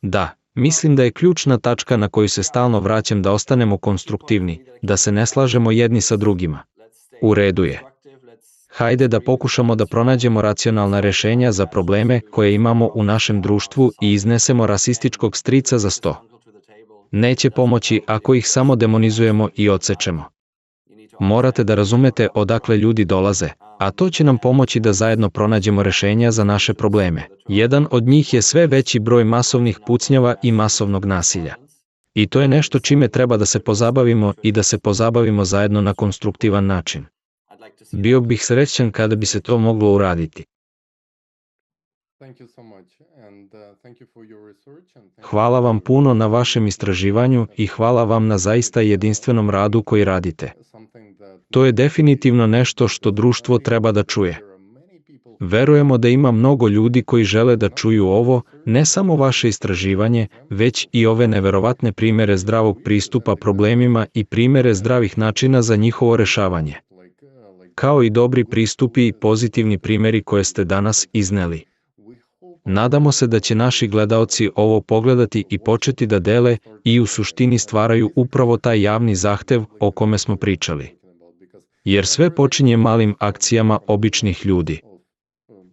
Da, mislim da je ključna tačka na koju se stalno vraćam da ostanemo konstruktivni, da se ne slažemo jedni sa drugima. U redu je. Hajde da pokušamo da pronađemo racionalna rešenja za probleme koje imamo u našem društvu i iznesemo rasističkog strica za sto. Neće pomoći ako ih samo demonizujemo i odsečemo. Morate da razumete odakle ljudi dolaze, a to će nam pomoći da zajedno pronađemo rešenja za naše probleme. Jedan od njih je sve veći broj masovnih pucnjava i masovnog nasilja. I to je nešto čime treba da se pozabavimo i da se pozabavimo zajedno na konstruktivan način. Bio bih srećan kada bi se to moglo uraditi. Hvala vam puno na vašem istraživanju i hvala vam na zaista jedinstvenom radu koji radite. To je definitivno nešto što društvo treba da čuje. Verujemo da ima mnogo ljudi koji žele da čuju ovo, ne samo vaše istraživanje, već i ove neverovatne primere zdravog pristupa problemima i primere zdravih načina za njihovo rešavanje. Kao i dobri pristupi i pozitivni primeri koje ste danas izneli. Nadamo se da će naši gledaoci ovo pogledati i početi da dele i u suštini stvaraju upravo taj javni zahtev o kome smo pričali. Jer sve počinje malim akcijama običnih ljudi.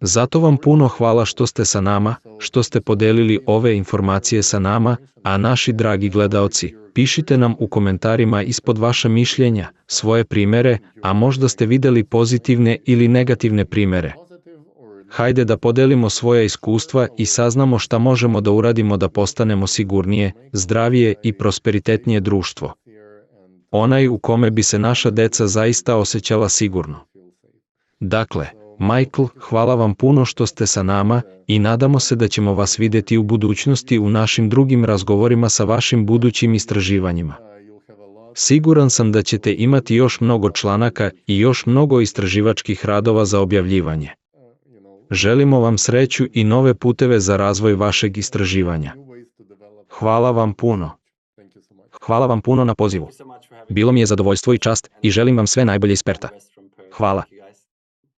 Zato vam puno hvala što ste sa nama, što ste podelili ove informacije sa nama, a naši dragi gledaoci, pišite nam u komentarima ispod vaša mišljenja, svoje primere, a možda ste videli pozitivne ili negativne primere. Hajde da podelimo svoja iskustva i saznamo šta možemo da uradimo da postanemo sigurnije, zdravije i prosperitetnije društvo. Onaj u kome bi se naša deca zaista osjećala sigurno. Dakle, Michael, hvala vam puno što ste sa nama i nadamo se da ćemo vas videti u budućnosti u našim drugim razgovorima sa vašim budućim istraživanjima. Siguran sam da ćete imati još mnogo članaka i još mnogo istraživačkih radova za objavljivanje. Želimo vam sreću i nove puteve za razvoj vašeg istraživanja. Hvala vam puno. Hvala vam puno na pozivu. Bilo mi je zadovoljstvo i čast i želim vam sve najbolje iz Perta. Hvala.